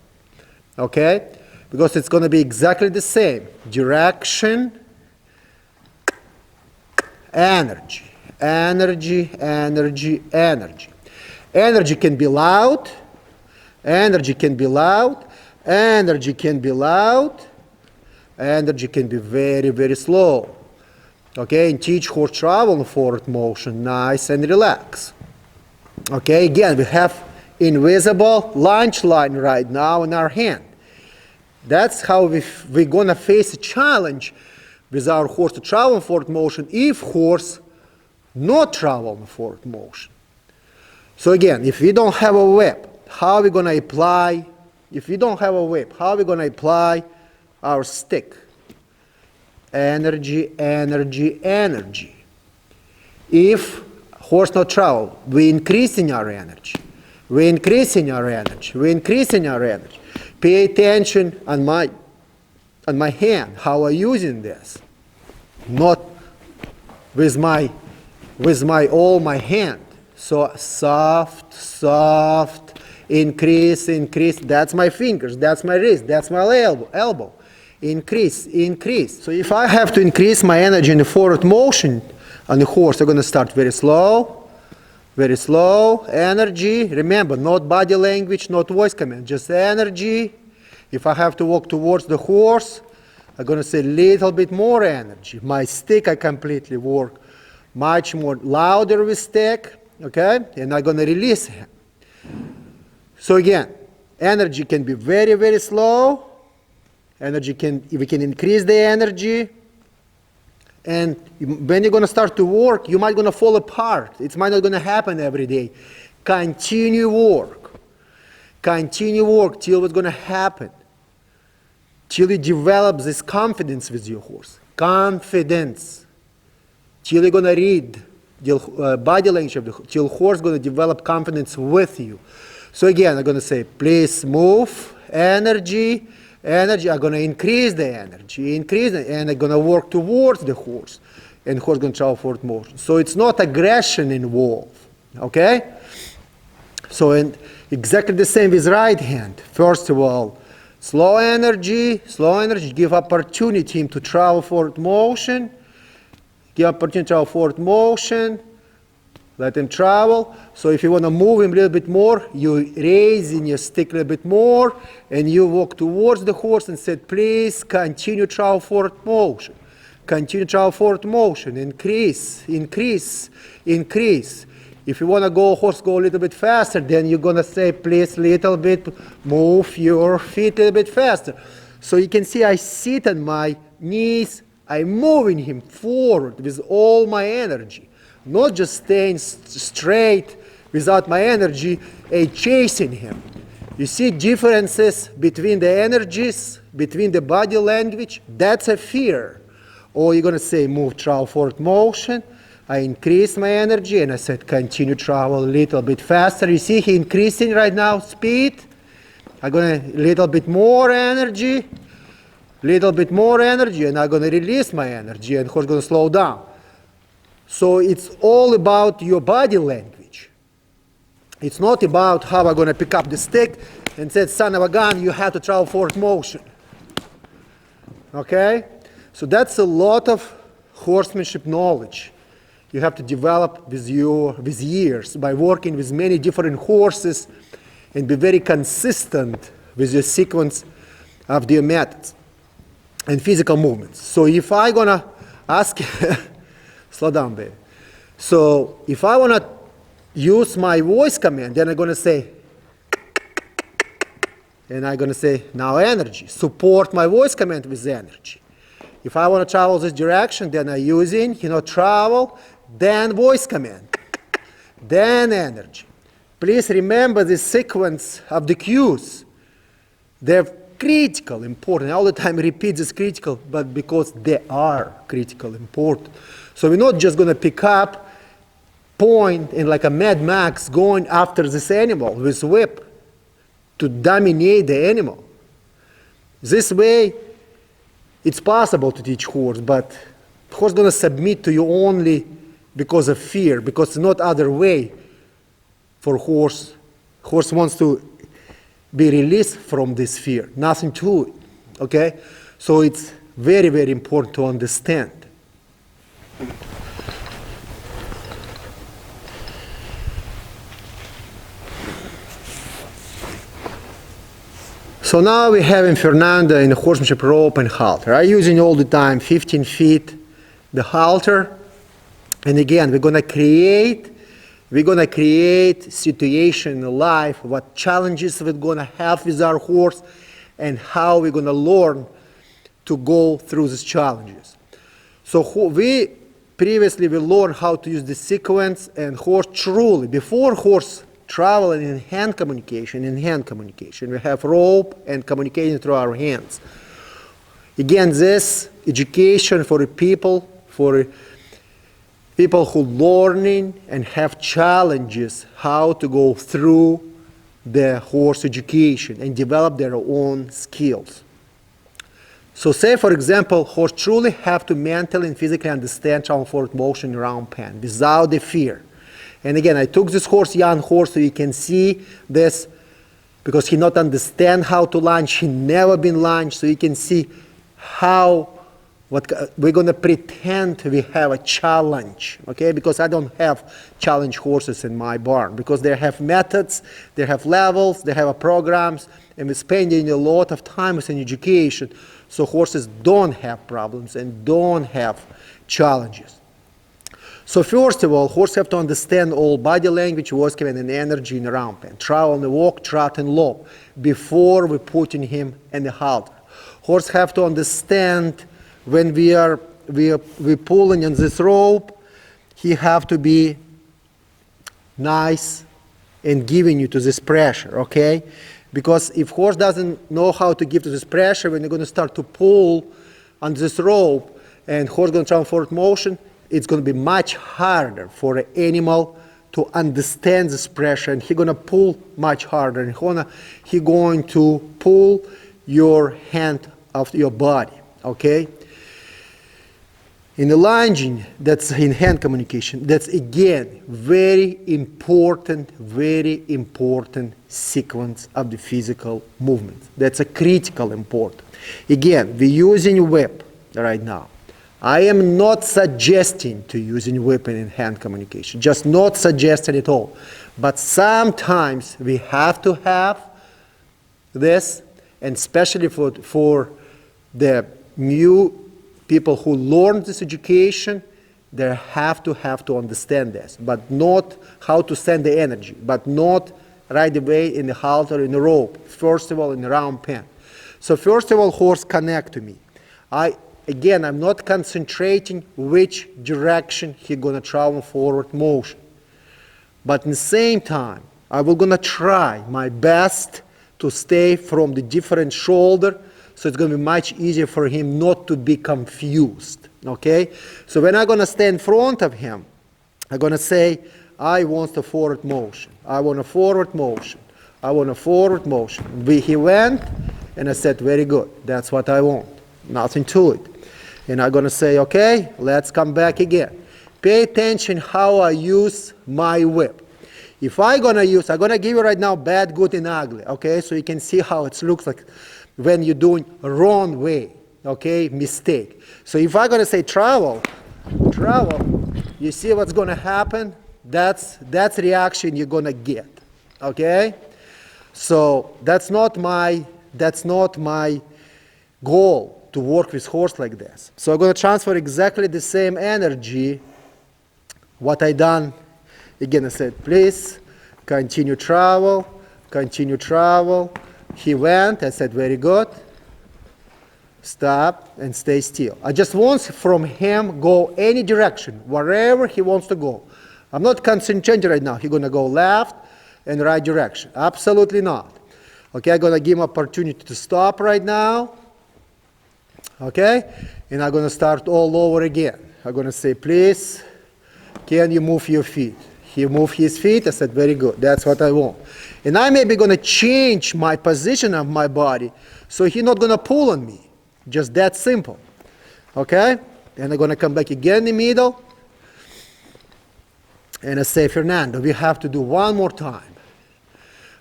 Okay? Because it's going to be exactly the same. Direction, energy, energy, energy, energy. Energy can be loud, energy can be loud, energy can be loud, energy can be very, very slow. Okay, and teach horse travel in forward motion, nice and relax. Okay, again, we have invisible launch line right now in our hand. That's how we're going to face a challenge with our horse to travel in forward motion if horse not travel in forward motion. So again, if we don't have a whip, how are we going to apply, if we don't have a whip, how are we going to apply our stick? Energy, energy, energy. If horse not travel, we're increasing our energy. We're increasing our energy. We're increasing our energy. Pay attention on my hand, how I'm using this. Not with my all my hand. So soft, soft, increase, increase. That's my fingers, that's my wrist, that's my elbow. Increase, increase. So if I have to increase my energy in the forward motion on the horse, I'm going to start very slow, energy. Remember, not body language, not voice command, just energy. If I have to walk towards the horse, I'm going to say a little bit more energy. My stick, I completely work much more louder with stick, okay? And I'm going to release him. So again, energy can be very, very slow. We can increase the energy. And when you're going to start to work, you might going to fall apart. It might not going to happen every day. Continue work. Continue work till it's going to happen. Till you develop this confidence with your horse. Confidence. Till you're going to read the body language of the horse. Till horse going to develop confidence with you. So again, I'm going to say, please move, energy. Energy, I'm going to increase the energy, and I'm going to work towards the horse, and the horse is going to travel forward motion. So it's not aggression involved, okay? So and exactly the same with right hand. First of all, Slow energy, give opportunity him to travel forward motion. Give opportunity to travel forward motion. Let him travel. So if you want to move him a little bit more, you raising your stick a little bit more, and you walk towards the horse and said, please continue travel forward motion. Continue travel forward motion. Increase, increase, increase. If you want to go, horse go a little bit faster, then you're going to say, please, little bit, move your feet a little bit faster. So you can see I sit on my knees. I'm moving him forward with all my energy. Not just staying straight without my energy and chasing him. You see differences between the energies, between the body language? That's a fear. Or you're going to say, move, travel forward motion. I increase my energy, and I said, continue travel a little bit faster. You see he increasing right now speed. I'm going to little bit more energy, and I'm going to release my energy, and horse going to slow down. So it's all about your body language. It's not about how I'm going to pick up the stick and say, son of a gun, you have to travel forward motion. Okay? So that's a lot of horsemanship knowledge you have to develop with years by working with many different horses and be very consistent with your sequence of their methods and physical movements. So if I'm going to ask slow down, baby. So if I want to use my voice command, then I'm going to say, and I'm going to say, now energy. Support my voice command with energy. If I want to travel this direction, then I'm using, travel, then voice command, then energy. Please remember the sequence of the cues. They're critical, important. All the time I repeat this critical, but because they are critical, important. So we're not just going to pick up, point, and like a Mad Max going after this animal with whip to dominate the animal. This way, it's possible to teach horse, but horse going to submit to you only because of fear, because it's not other way for horse. Horse wants to be released from this fear, nothing to it, okay? So it's very, very important to understand. So now we're having Fernanda in the horsemanship rope and halter. I'm using all the time 15 feet the halter. And again, we're going to create situation in life, what challenges we're going to have with our horse, and how we're going to learn to go through these challenges. So we learned how to use the sequence and horse truly. Before horse traveling in hand communication, we have rope and communication through our hands. Again, this education for people who learning and have challenges how to go through the horse education and develop their own skills. So say, for example, horse truly have to mentally and physically understand travel forward motion around pen without the fear. And again, I took this horse, young horse, so you can see this, because he not understand how to lunge, he never been lunged, so you can see how we're going to pretend we have a challenge, okay? Because I don't have challenge horses in my barn, because they have methods, they have levels, they have programs, and we're spending a lot of time in education, so horses don't have problems and don't have challenges. So first of all, horses have to understand all body language, voice command, and energy in the round pen. Travel on the walk, trot, and lope before we putting him in the halter. Horse have to understand when we're pulling on this rope, he have to be nice and giving you to this pressure, okay? Because if horse doesn't know how to give to this pressure, when you're going to start to pull on this rope and horse going to travel forward motion, it's going to be much harder for an animal to understand this pressure, and he's going to pull much harder, and he's going to pull your hand off your body, okay? In the lunging, that's in hand communication, that's again very important sequence of the physical movement. That's a critical important. Again, we're using whip right now. I am not suggesting to using whip in hand communication, just not suggesting at all. But sometimes we have to have this, and especially for the new people who learn this education, they have to understand this, but not how to send the energy, but not right away in the halter, in the rope. First of all, in the round pen. So first of all, horse connect to me. Again, I'm not concentrating which direction he's gonna travel forward motion. But at the same time, I will gonna try my best to stay from the different shoulder, so it's going to be much easier for him not to be confused, okay? So when I'm going to stand in front of him, I'm going to say, I want a forward motion. I want a forward motion. I want a forward motion. He went, and I said, very good. That's what I want. Nothing to it. And I'm going to say, okay, let's come back again. Pay attention how I use my whip. If I'm going to give you right now bad, good, and ugly, okay? So you can see how it looks like when you're doing wrong way, okay, mistake. So if I'm going to say travel, you see what's going to happen? That's reaction you're going to get, okay? So that's not my goal to work with horse like this. So I'm going to transfer exactly the same energy, what I done. Again, I said, please continue travel, continue travel. He went, I said, very good. Stop and stay still. I just want from him go any direction, wherever he wants to go. I'm not concentrating right now. He's going to go left and right direction. Absolutely not. Okay, I'm going to give him opportunity to stop right now. Okay, and I'm going to start all over again. I'm going to say, please, can you move your feet? He moved his feet. I said, very good. That's what I want. And I may be going to change my position of my body, so he's not going to pull on me. Just that simple. Okay? And I'm going to come back again in the middle. And I say, Fernando, we have to do one more time.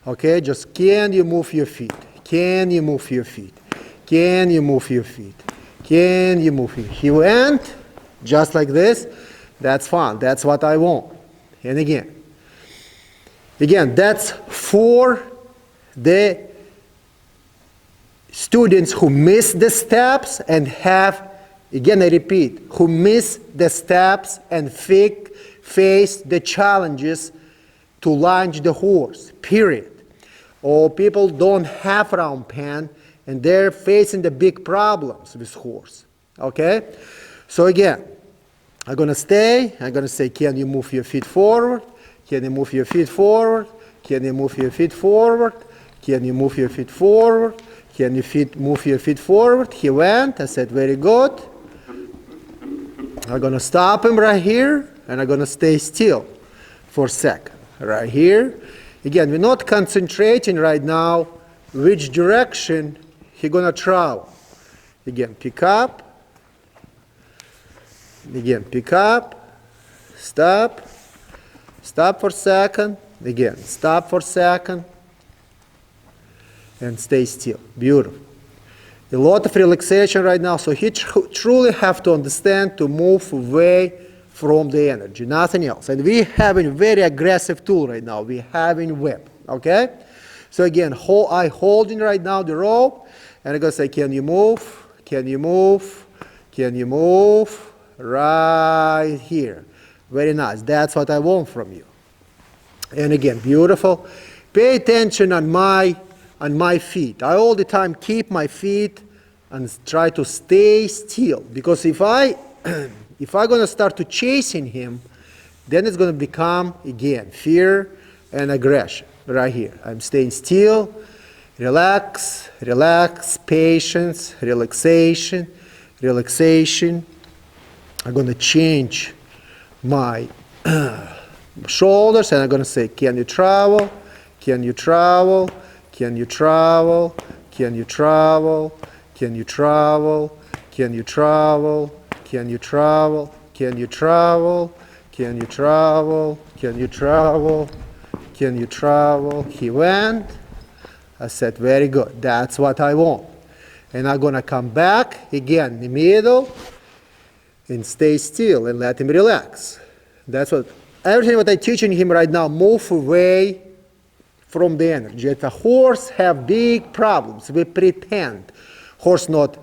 Okay? Just can you move your feet? Can you move your feet? Can you move your feet? Can you move your feet? He went just like this. That's fine. That's what I want. And again, that's for the students who miss the steps and have, again I repeat, who miss the steps and face the challenges to lunge the horse, period. Or people don't have round pen and they're facing the big problems with horse, okay? So again, I'm going to stay. I'm going to say, can you move your feet forward? Can you move your feet forward? Can you move your feet forward? Can you move your feet forward? Can you move your feet forward? He went. I said, very good. I'm going to stop him right here, and I'm going to stay still for a second. Right here. Again, we're not concentrating right now which direction he's going to travel. Again, pick up. Again, pick up, stop for a second, again, stop for a second, and stay still. Beautiful. A lot of relaxation right now, so he truly have to understand to move away from the energy, nothing else. And we have a very aggressive tool right now. We have a whip, okay? So again, I holding right now the rope, and I'm going to say, can you move? Can you move? Can you move? Right here. Very nice. That's what I want from you. And again, beautiful. Pay attention on my feet. I all the time keep my feet and try to stay still, because if I'm going to start to chasing him, then it's going to become again fear and aggression. Right here, I'm staying still. Relax, relax, patience, relaxation, relaxation. I'm going to change my shoulders, and I'm going to say, can you travel? Can you travel? Can you travel? Can you travel? Can you travel? Can you travel? Can you travel? Can you travel? Can you travel? Can you travel? Can you travel? He went. I said, very good. That's what I want. And I'm going to come back again in the middle and stay still and let him relax. That's what, everything what I'm teaching him right now, move away from the energy. If a horse have big problems, we pretend. Horse not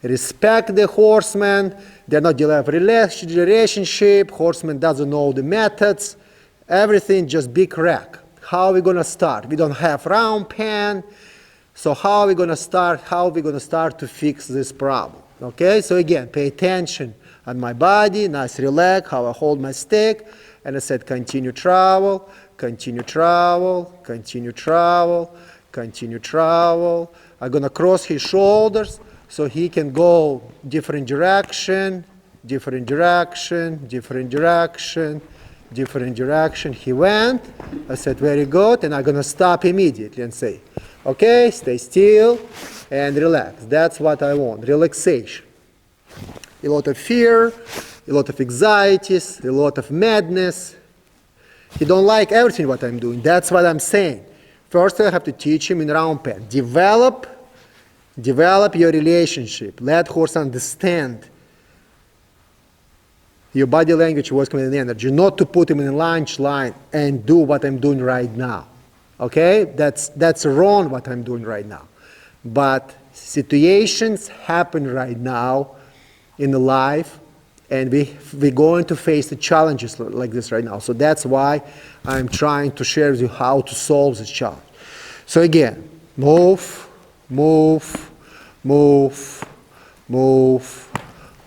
respect the horseman, they're not develop relationship, horseman doesn't know the methods, everything just big wreck. How are we going to start? We don't have round pen, so how are we going to start? How are we going to start to fix this problem? Okay, so again, pay attention on my body, nice relax, how I hold my stick, and I said continue travel, continue travel, continue travel, continue travel. I'm going to cross his shoulders so he can go different direction, different direction, different direction, different direction. He went. I said, very good. And I'm going to stop immediately and say, okay, stay still and relax. That's what I want, relaxation. A lot of fear, a lot of anxieties, a lot of madness. He don't like everything what I'm doing. That's what I'm saying. First, I have to teach him in round pen. Develop your relationship. Let horse understand your body language, voice command, and energy. Not to put him in a lunge line and do what I'm doing right now. Okay? That's wrong what I'm doing right now. But situations happen right now in the life, and we're going to face the challenges like this right now. So that's why I'm trying to share with you how to solve this challenge. So again, move, move, move, move,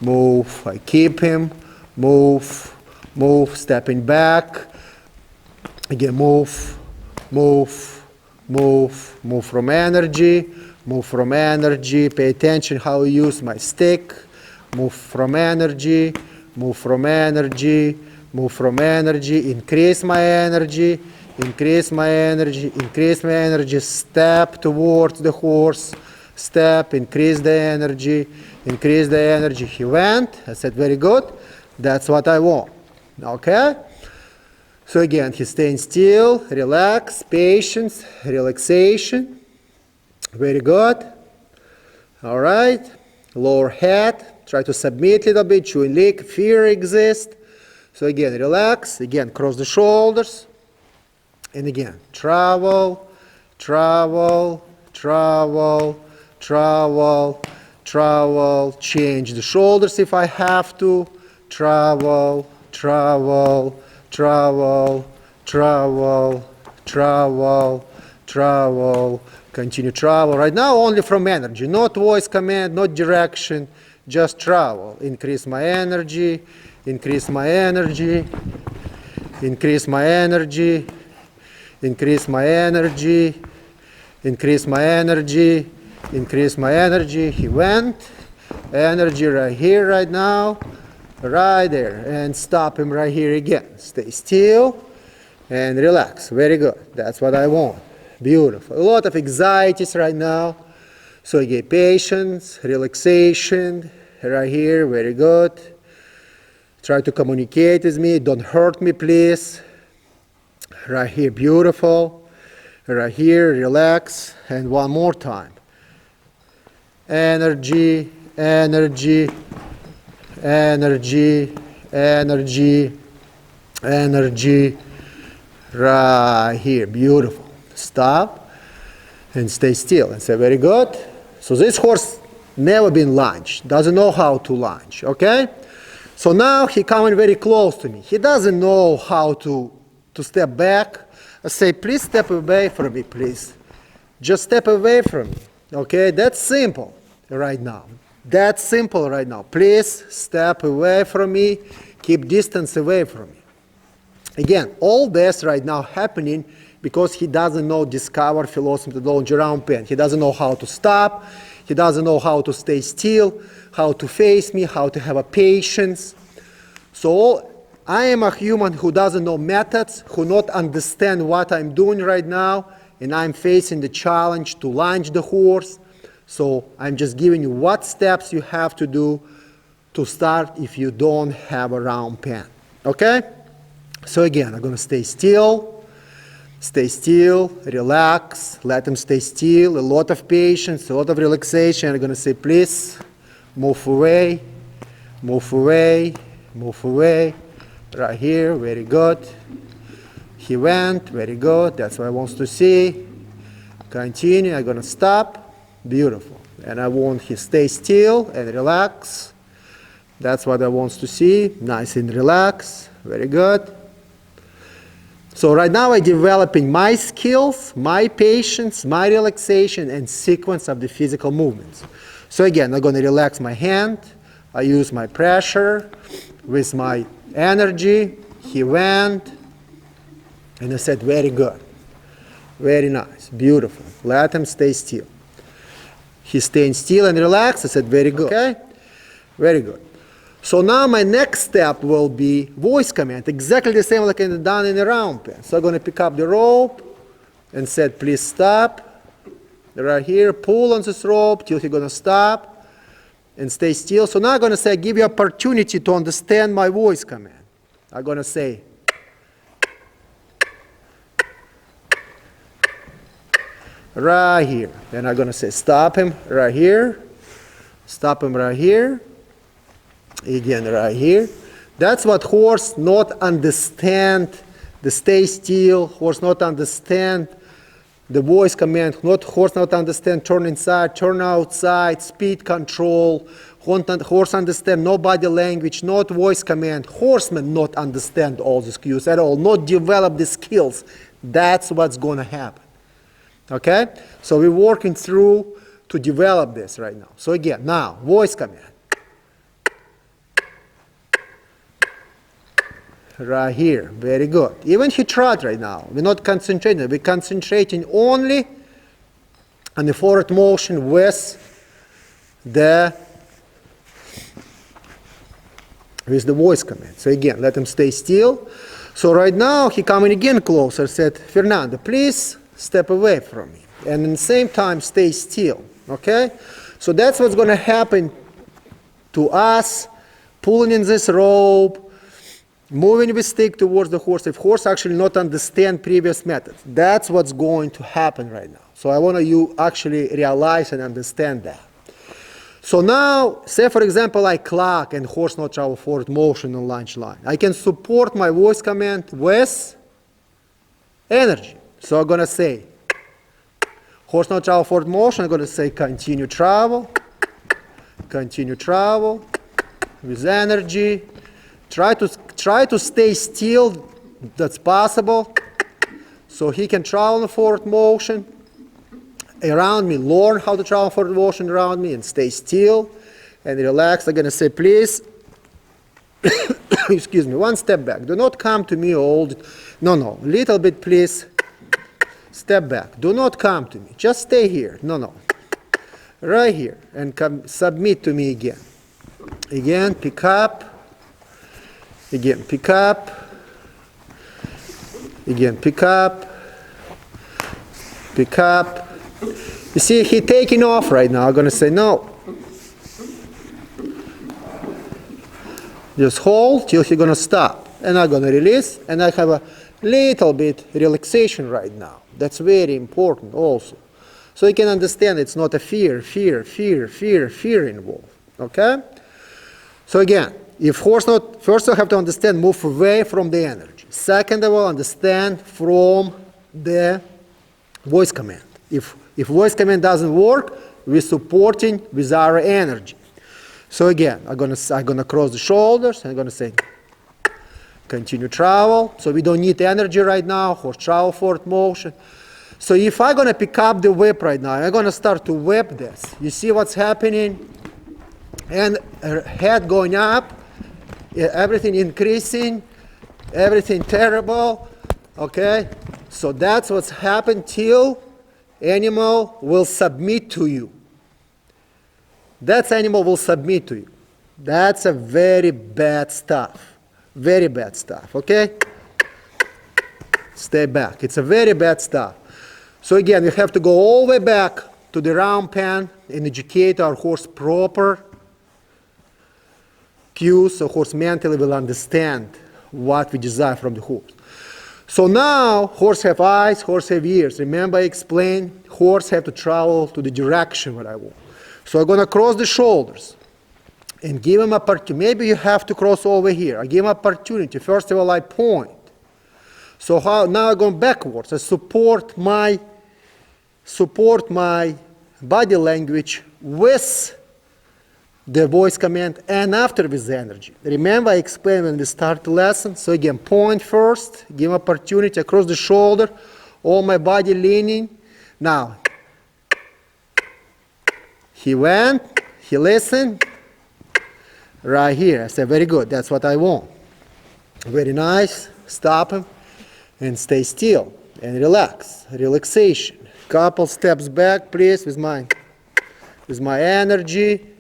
move. I keep him, move, move, stepping back. Again, move, move, move, move from energy, move from energy. Pay attention how I use my stick. Move from energy, move from energy, move from energy, increase my energy, increase my energy, increase my energy, step towards the horse, step, increase the energy, increase the energy. He went. I said, very good. That's what I want. Okay? So again, he's staying still, relax, patience, relaxation. Very good. All right. Lower head. Try to submit a little bit, chewing lick, fear exists. So again, relax, again, cross the shoulders. And again, travel, travel, travel, travel, travel, change the shoulders if I have to. Travel, travel, travel, travel, travel, travel, continue travel. Right now only from energy, not voice command, not direction. Just travel. Increase my energy, increase my energy, increase my energy, increase my energy, increase my energy, increase my energy. He went. Energy right here, right now, right there. And stop him right here again. Stay still and relax. Very good. That's what I want. Beautiful. A lot of anxieties right now. So again, patience, relaxation, right here, very good. Try to communicate with me, don't hurt me, please. Right here, beautiful. Right here, relax. And one more time. Energy, energy, energy, energy, energy. Right here, beautiful. Stop and stay still and say, very good. So this horse never been lunged, doesn't know how to lunge, okay? So now he coming very close to me. He doesn't know how to step back. I say, please step away from me, please. Just step away from me, okay? That's simple right now. That's simple right now. Please step away from me. Keep distance away from me. Again, all this right now happening because he doesn't know discover philosophy methodology around pen. He doesn't know how to stop. He doesn't know how to stay still, how to face me, how to have a patience. So I am a human who doesn't know methods, who not understand what I'm doing right now, and I'm facing the challenge to lunge the horse. So I'm just giving you what steps you have to do to start if you don't have a round pen. Okay? So again, I'm going to stay still, relax, let them stay still, a lot of patience, a lot of relaxation. I'm going to say, please, move away, move away, move away, right here, very good. He went, very good, that's what I want to see. Continue, I'm going to stop, beautiful. And I want he stay still and relax. That's what I want to see, nice and relax, very good. So right now I'm developing my skills, my patience, my relaxation, and sequence of the physical movements. So again, I'm going to relax my hand. I use my pressure with my energy. He went, and I said, very good, very nice, beautiful. Let him stay still. He's staying still and relaxed. I said, very good. Okay, very good. So now my next step will be voice command, exactly the same like I done in the round pen. So I'm going to pick up the rope and said, please stop. Right here, pull on this rope till he's going to stop and stay still. So now I'm going to say, I give you opportunity to understand my voice command. I'm going to say, right here. And I'm going to say, stop him right here. Stop him right here. Again, right here. That's what horse not understand, the stay still, horse not understand the voice command, horse not understand turn inside, turn outside, speed control, horse understand no body language, not voice command, horsemen not understand all these cues at all, not develop the skills. That's what's going to happen. Okay? So we're working through to develop this right now. So again, now, voice command. Right here, very good. Even he tried right now. We're not concentrating. We're concentrating only on the forward motion with the voice command. So again, let him stay still. So right now he coming again closer. Said, Fernando, please step away from me, and at the same time stay still. Okay? So that's what's going to happen to us, pulling in this rope, moving the stick towards the horse. If horse actually not understand previous methods, that's what's going to happen right now. So I want you actually realize and understand that. So now, say for example, I clock and horse not travel forward motion on lunge line. I can support my voice command with energy. So I'm going to say, horse not travel forward motion. I'm going to say continue travel with energy. Try to stay still, that's possible, so he can travel in forward motion around me, learn how to travel forward motion around me, and stay still and relax. I'm going to say, please, excuse me, one step back. Do not come to me old. No, little bit, please. Step back. Do not come to me. Just stay here. No. Right here. And come submit to me again. Again, pick up. Again, pick up. Again, pick up. Pick up. You see, he's taking off right now. I'm going to say no. Just hold till he's going to stop. And I'm going to release. And I have a little bit relaxation right now. That's very important also. So you can understand it's not a fear involved. Okay? So again, if horse not, first you have to understand, move away from the energy. Second of all, understand from the voice command. If voice command doesn't work, we're supporting with our energy. So again, I'm gonna cross the shoulders, and I'm gonna say, continue travel. So we don't need energy right now, horse travel forward motion. So if I'm gonna pick up the whip right now, I'm gonna start to whip this. You see what's happening? And her head going up, everything increasing, everything terrible, okay? So that's what's happened till animal will submit to you. That animal will submit to you. That's a very bad stuff. Very bad stuff, okay? Stay back. It's a very bad stuff. So again, we have to go all the way back to the round pen and educate our horse proper cues, so horse mentally will understand what we desire from the horse. So now, horse have eyes, horse have ears. Remember I explained, horse have to travel to the direction what I want. So I'm going to cross the shoulders and give him opportunity. Maybe you have to cross over here. I give him opportunity. First of all, I point. So now I'm going backwards. I support my body language with the voice command and after with the energy. Remember I explained when we start the lesson. So again, point first, give opportunity across the shoulder, all my body leaning. Now, he went, he listened, right here. I said, very good, that's what I want. Very nice, stop him and stay still and relax, relaxation. Couple steps back, please, with my energy.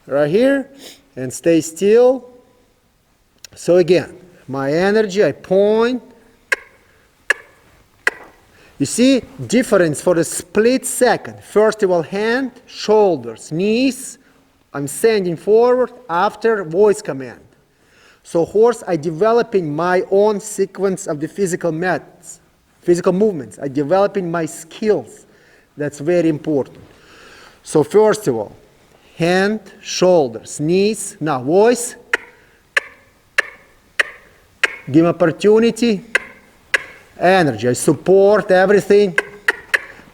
Right here, and stay still. So again, my energy, I point. You see, difference for a split second. First of all, hand, shoulders, knees. I'm sending forward after voice command. So horse, I developing my own sequence of the physical methods, physical movements. I developing my skills. That's very important. So first of all, hand, shoulders, knees. Now voice. Give opportunity. Energy. I support everything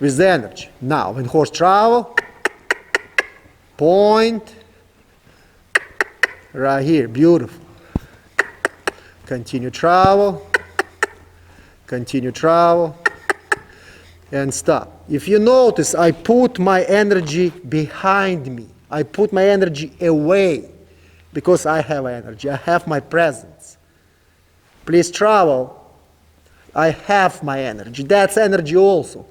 with energy. Now when horse travel, point. Right here. Beautiful. Continue travel. Continue travel. And stop. If you notice, I put my energy behind me. I put my energy away because I have energy. I have my presence. Please travel. I have my energy. That's energy also.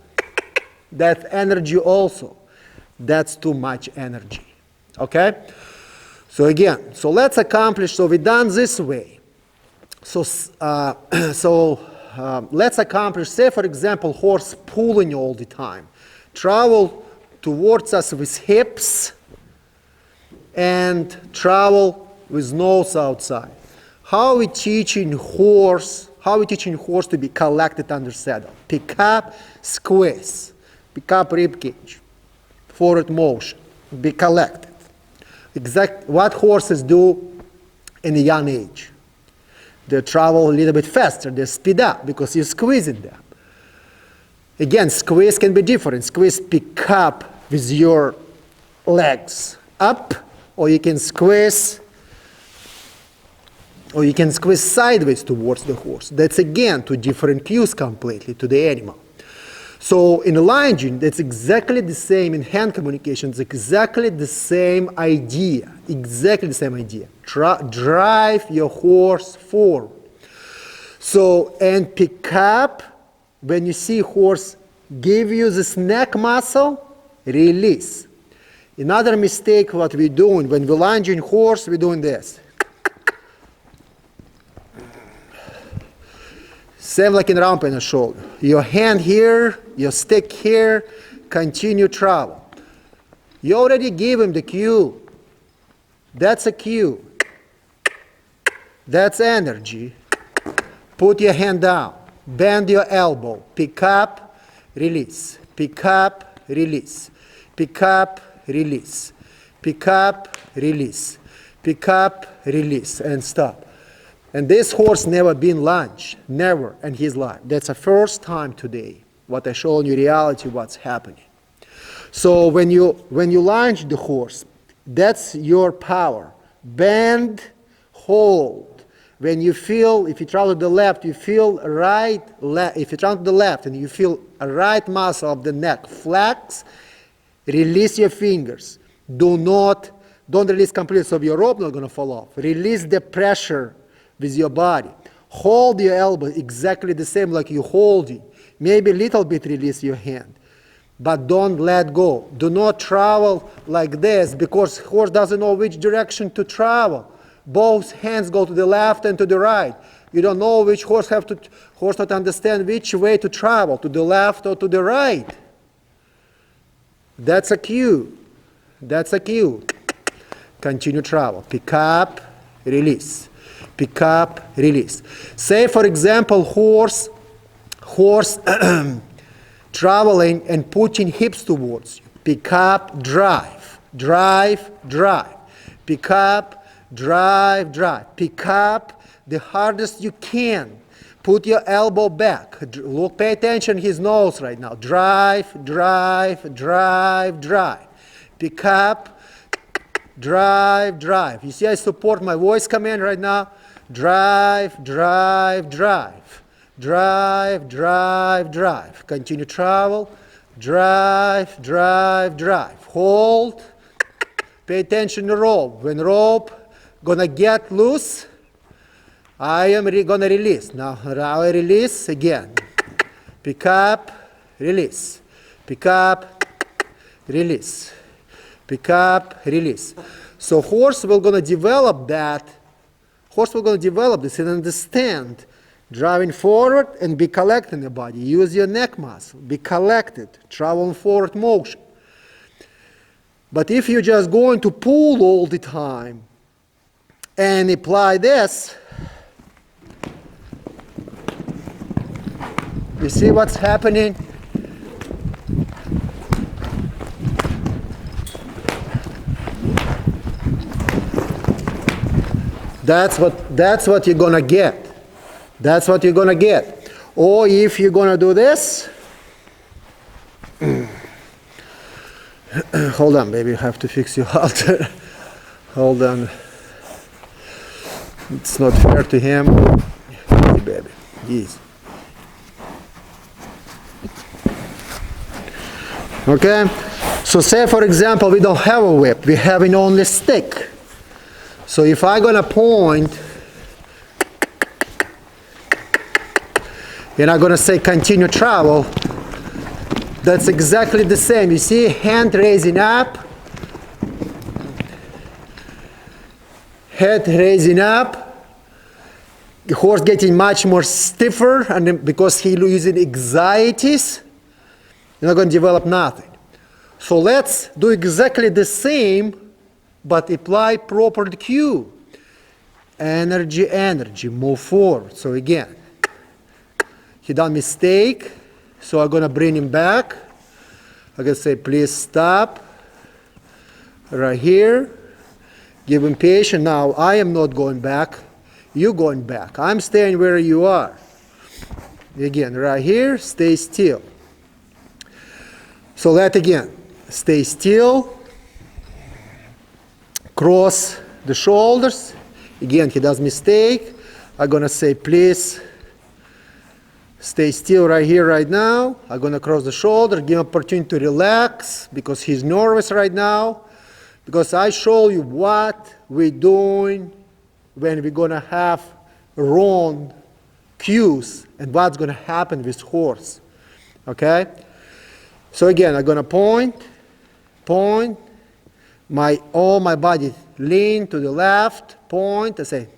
That's energy also. That's too much energy. Okay? So again, so let's accomplish, so we done this way. So, let's accomplish, say for example, horse pulling all the time. Travel towards us with hips and travel with nose outside. How are we teaching horse to be collected under saddle? Pick up, squeeze. Pick up rib cage. Forward motion. Be collected. Exact what horses do in a young age. They travel a little bit faster. They speed up because you're squeezing them. Again, squeeze can be different. Squeeze, pick up with your legs up, or you can squeeze sideways towards the horse. That's again two different cues completely to the animal. So in lunging, that's exactly the same. In hand communication, it's exactly the same idea. Exactly the same idea. Drive your horse forward. So, and pick up, when you see horse give you this neck muscle, release. Another mistake what we're doing, when we're lunging horse, we're doing this. Same like in ramp in the shoulder. Your hand here, your stick here, continue travel. You already gave him the cue. That's a cue. That's energy. Put your hand down. Bend your elbow. Pick up, release. Pick up, release. Pick up, release. Pick up, release. Pick up, release, and stop. And this horse never been lunged, never in his life. That's the first time today, what I show you reality, what's happening. So when you lunge the horse, that's your power. Bend, hold. When you feel, if you travel to the left, you feel right, if you travel to the left and you feel a right muscle of the neck flex, release your fingers. Don't release completely so your rope not going to fall off. Release the pressure with your body. Hold your elbow exactly the same like you holding. Maybe a little bit release your hand, but don't let go. Do not travel like this because horse doesn't know which direction to travel. Both hands go to the left and to the right. You don't know which horse not understand which way to travel, to the left or to the right. That's a cue. That's a cue. continue travel. Pick up, release. Pick up, release. Say, for example, horse traveling and putting hips towards you. Pick up, drive, drive, drive. Pick up, drive, drive. Pick up the hardest you can. Put your elbow back. Look, pay attention to his nose right now. Drive, drive, drive, drive. Pick up, drive, drive. You see I support my voice command right now. Drive, drive, drive. Drive, drive, drive. Continue travel. Drive, drive, drive. Hold. Pay attention to rope. When rope gonna get loose, I am gonna release. Now I release again. Pick up, release. Pick up, release. Pick up, release. So horse will gonna develop that. Horse will gonna develop this and understand. Driving forward and be collected in the body. Use your neck muscle. Be collected. Travel in forward motion. But if you're just going to pull all the time and apply this, you see what's happening? That's what you're gonna get. That's what you're gonna get. Or if you're gonna do this, hold on, baby, you have to fix your halter. Hold on. It's not fair to him. Easy, baby. Easy. Okay? So say, for example, we don't have a whip. We're having only stick. So if I'm gonna point, and I'm gonna say continue travel, that's exactly the same. You see, hand raising up, head raising up, the horse getting much more stiffer, and then because he's losing anxieties, you're not going to develop nothing. So let's do exactly the same, but apply proper cue. Energy, energy, move forward. So again, he done mistake, so I'm going to bring him back. I'm going to say, please stop. Right here. Give him patience. Now, I am not going back. You're going back. I'm staying where you are. Again, right here, stay still. So that again, stay still. Cross the shoulders. Again, he does mistake. I'm going to say, please stay still right here, right now. I'm going to cross the shoulder, give him opportunity to relax because he's nervous right now. Because I show you what we're doing when we're going to have wrong cues and what's going to happen with horse. Okay? So again, I'm going to point, all my body lean to the left, point, I say,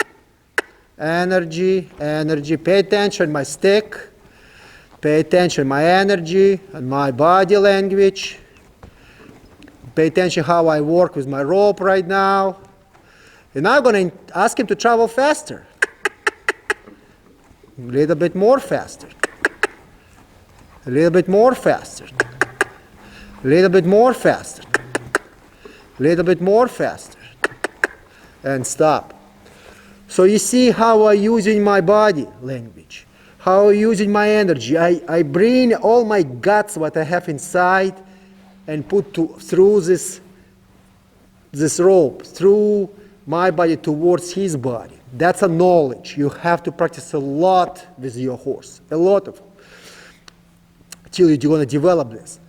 energy, energy, pay attention, my stick, pay attention, my energy and my body language, pay attention how I work with my rope right now, and I'm going to ask him to travel faster, a little bit more faster, a little bit more faster, a little bit more faster, a little bit more faster, and stop. So you see how I'm using my body language, how I'm using my energy. I bring all my guts, what I have inside, and put through this rope, through my body towards his body. That's a knowledge. You have to practice a lot with your horse, a lot of them, till you're going to develop this.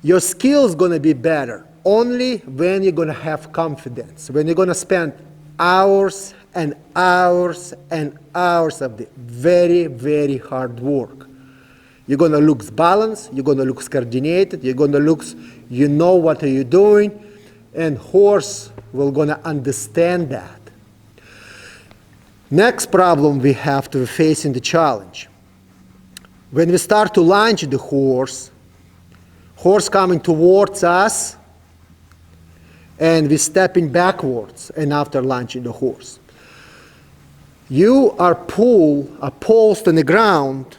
Your skill is going to be better only when you're going to have confidence, when you're going to spend hours and hours and hours of the very, very hard work. You're going to look balanced, you're going to look coordinated, you're going to look, you know what are you doing, and horse will going to understand that. Next problem we have to face in the challenge. When we start to launch the horse coming towards us, and we're stepping backwards and after launching the horse. You are pulled a post on the ground,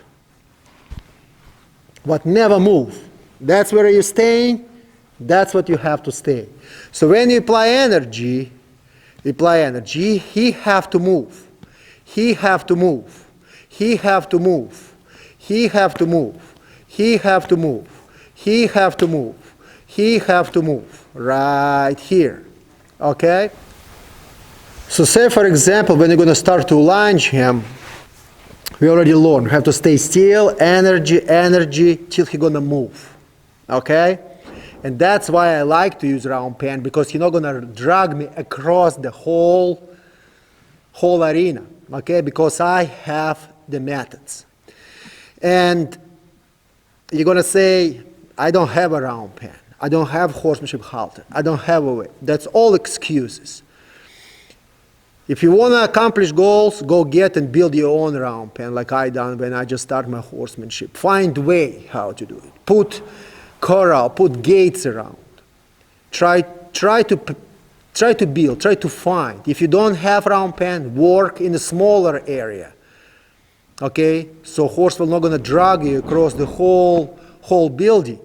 but never move. That's where you're staying. That's what you have to stay. So when you apply energy, he have to move. He have to move. He have to move. He have to move. He have to move. He have to move. He have to move. Right here. Okay? So say, for example, when you're going to start to lunge him, we already learned. You have to stay still, energy, till he's going to move. Okay? And that's why I like to use round pen, because he's not going to drag me across the whole arena. Okay? Because I have the methods. And you're going to say, I don't have a round pen. I don't have horsemanship halter. I don't have a way. That's all excuses. If you want to accomplish goals, go get and build your own round pen, like I done when I just started my horsemanship. Find a way how to do it. Put corral, put gates around. Try to build, try to find. If you don't have round pen, work in a smaller area. Okay, so horse will not gonna drag you across the whole building.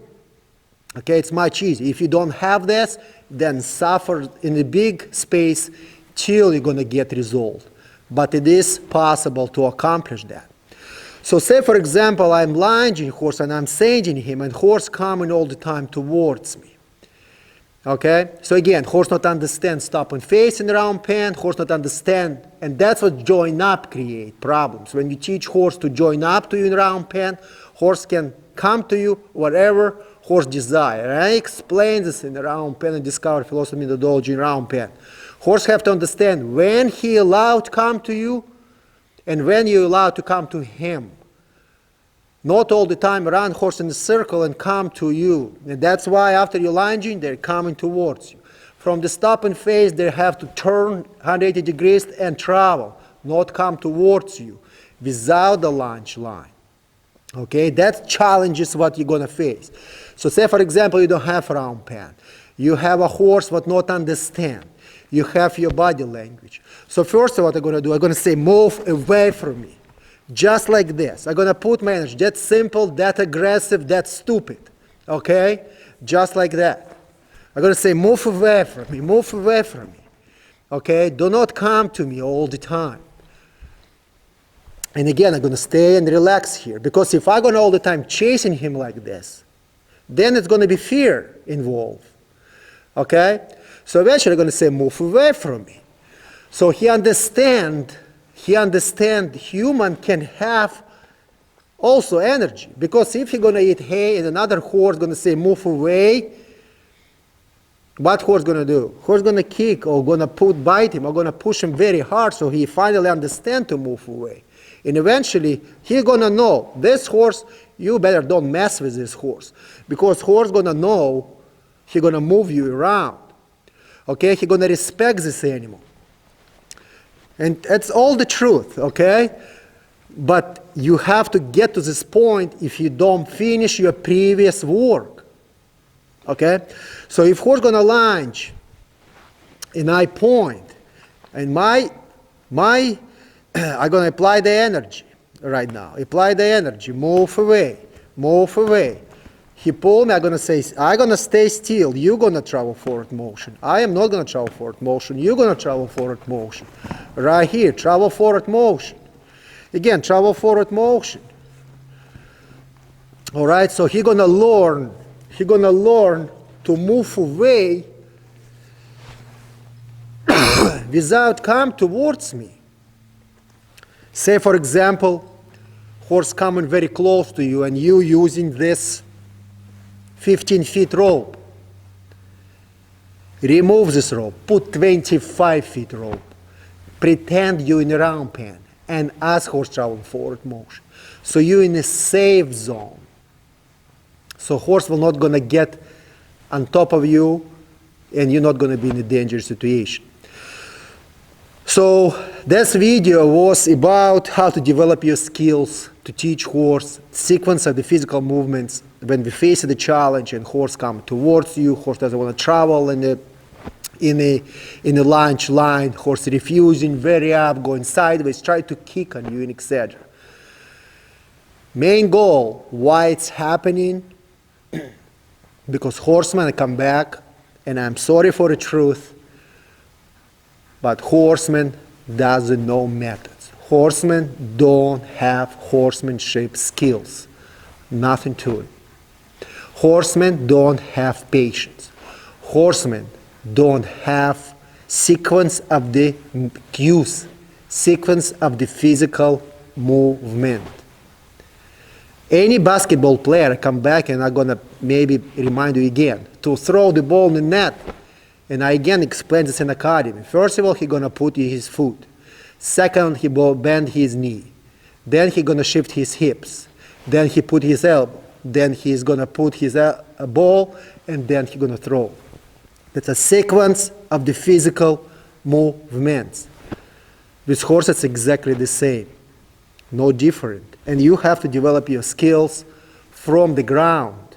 Okay, it's much easier. If you don't have this, then suffer in a big space till you're going to get result. But it is possible to accomplish that. So say, for example, I'm lunging horse and I'm sending him, and horse coming all the time towards me. Okay? So again, horse not understand stop and face in the round pen, horse not understand, and that's what join up create problems. When you teach horse to join up to you in round pen, horse can come to you whatever horse desire. And I explain this in the round pen and discover philosophy methodology in round pen. Horse have to understand when he allowed to come to you and when you allowed to come to him. Not all the time run horse in a circle and come to you. And that's why after you're lunging, they're coming towards you. From the stop and face, they have to turn 180 degrees and travel, not come towards you without the lunge line. Okay, that challenges what you're going to face. So say, for example, you don't have a round pen. You have a horse but not understand. You have your body language. So first what I'm going to do, I'm going to say move away from me. Just like this. I'm going to put my energy. That's simple, that aggressive, that's stupid. Okay? Just like that. I'm going to say move away from me, move away from me. Okay? Do not come to me all the time. And again, I'm going to stay and relax here. Because if I'm going to all the time chasing him like this, then it's going to be fear involved. Okay? So eventually I'm going to say, move away from me. So he understand human can have also energy. Because if he's going to eat hay and another horse is going to say, move away, what horse going to do? Horse going to kick or going to bite him or going to push him very hard so he finally understand to move away. And eventually he's going to know, this horse, you better don't mess with this horse. Because horse going to know he's going to move you around. Okay, he's going to respect this animal. And that's all the truth, okay? But you have to get to this point if you don't finish your previous work. Okay? So if horse going to lunge and I point, and I'm going to apply the energy right now. Apply the energy. Move away. Move away. He pulled me. I'm going to say, I'm going to stay still. You're going to travel forward motion. I am not going to travel forward motion. You're going to travel forward motion. Right here. Travel forward motion. Again, travel forward motion. All right. So he's going to learn. He's going to learn to move away without come towards me. Say, for example, horse coming very close to you and you using this 15 feet rope. Remove this rope. Put 25 feet rope. Pretend you're in a round pen and ask horse travel forward motion. So you're in a safe zone. So horse will not going to get on top of you and you're not going to be in a dangerous situation. So this video was about how to develop your skills to teach horse, sequence of the physical movements when we face the challenge and horse come towards you, horse doesn't want to travel in in a lunge line, horse refusing, very up, going sideways, try to kick on you, and etc. Main goal, why it's happening, because horsemen come back, and I'm sorry for the truth, but horsemen doesn't know methods. Horsemen don't have horsemanship skills. Nothing to it. Horsemen don't have patience. Horsemen don't have sequence of the cues, sequence of the physical movement. Any basketball player come back, and I'm gonna maybe remind you again, to throw the ball in the net, and I again explain this in academy. First of all, he's gonna put his foot. Second, he bend his knee. Then he's gonna shift his hips. Then he put his elbow. Then he's gonna put his ball, and then he's gonna throw. That's a sequence of the physical movements. With horses, it's exactly the same, no different. And you have to develop your skills from the ground.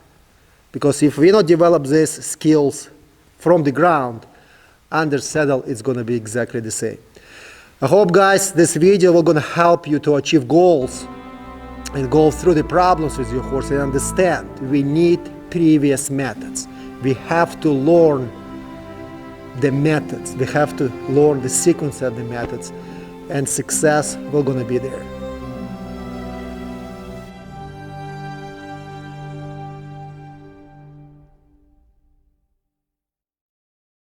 Because if we don't develop these skills from the ground, under saddle, it's going to be exactly the same. I hope, guys, this video will going to help you to achieve goals and go through the problems with your horse and understand we need previous methods. We have to learn the methods. We have to learn the sequence of the methods, and success will going to be there.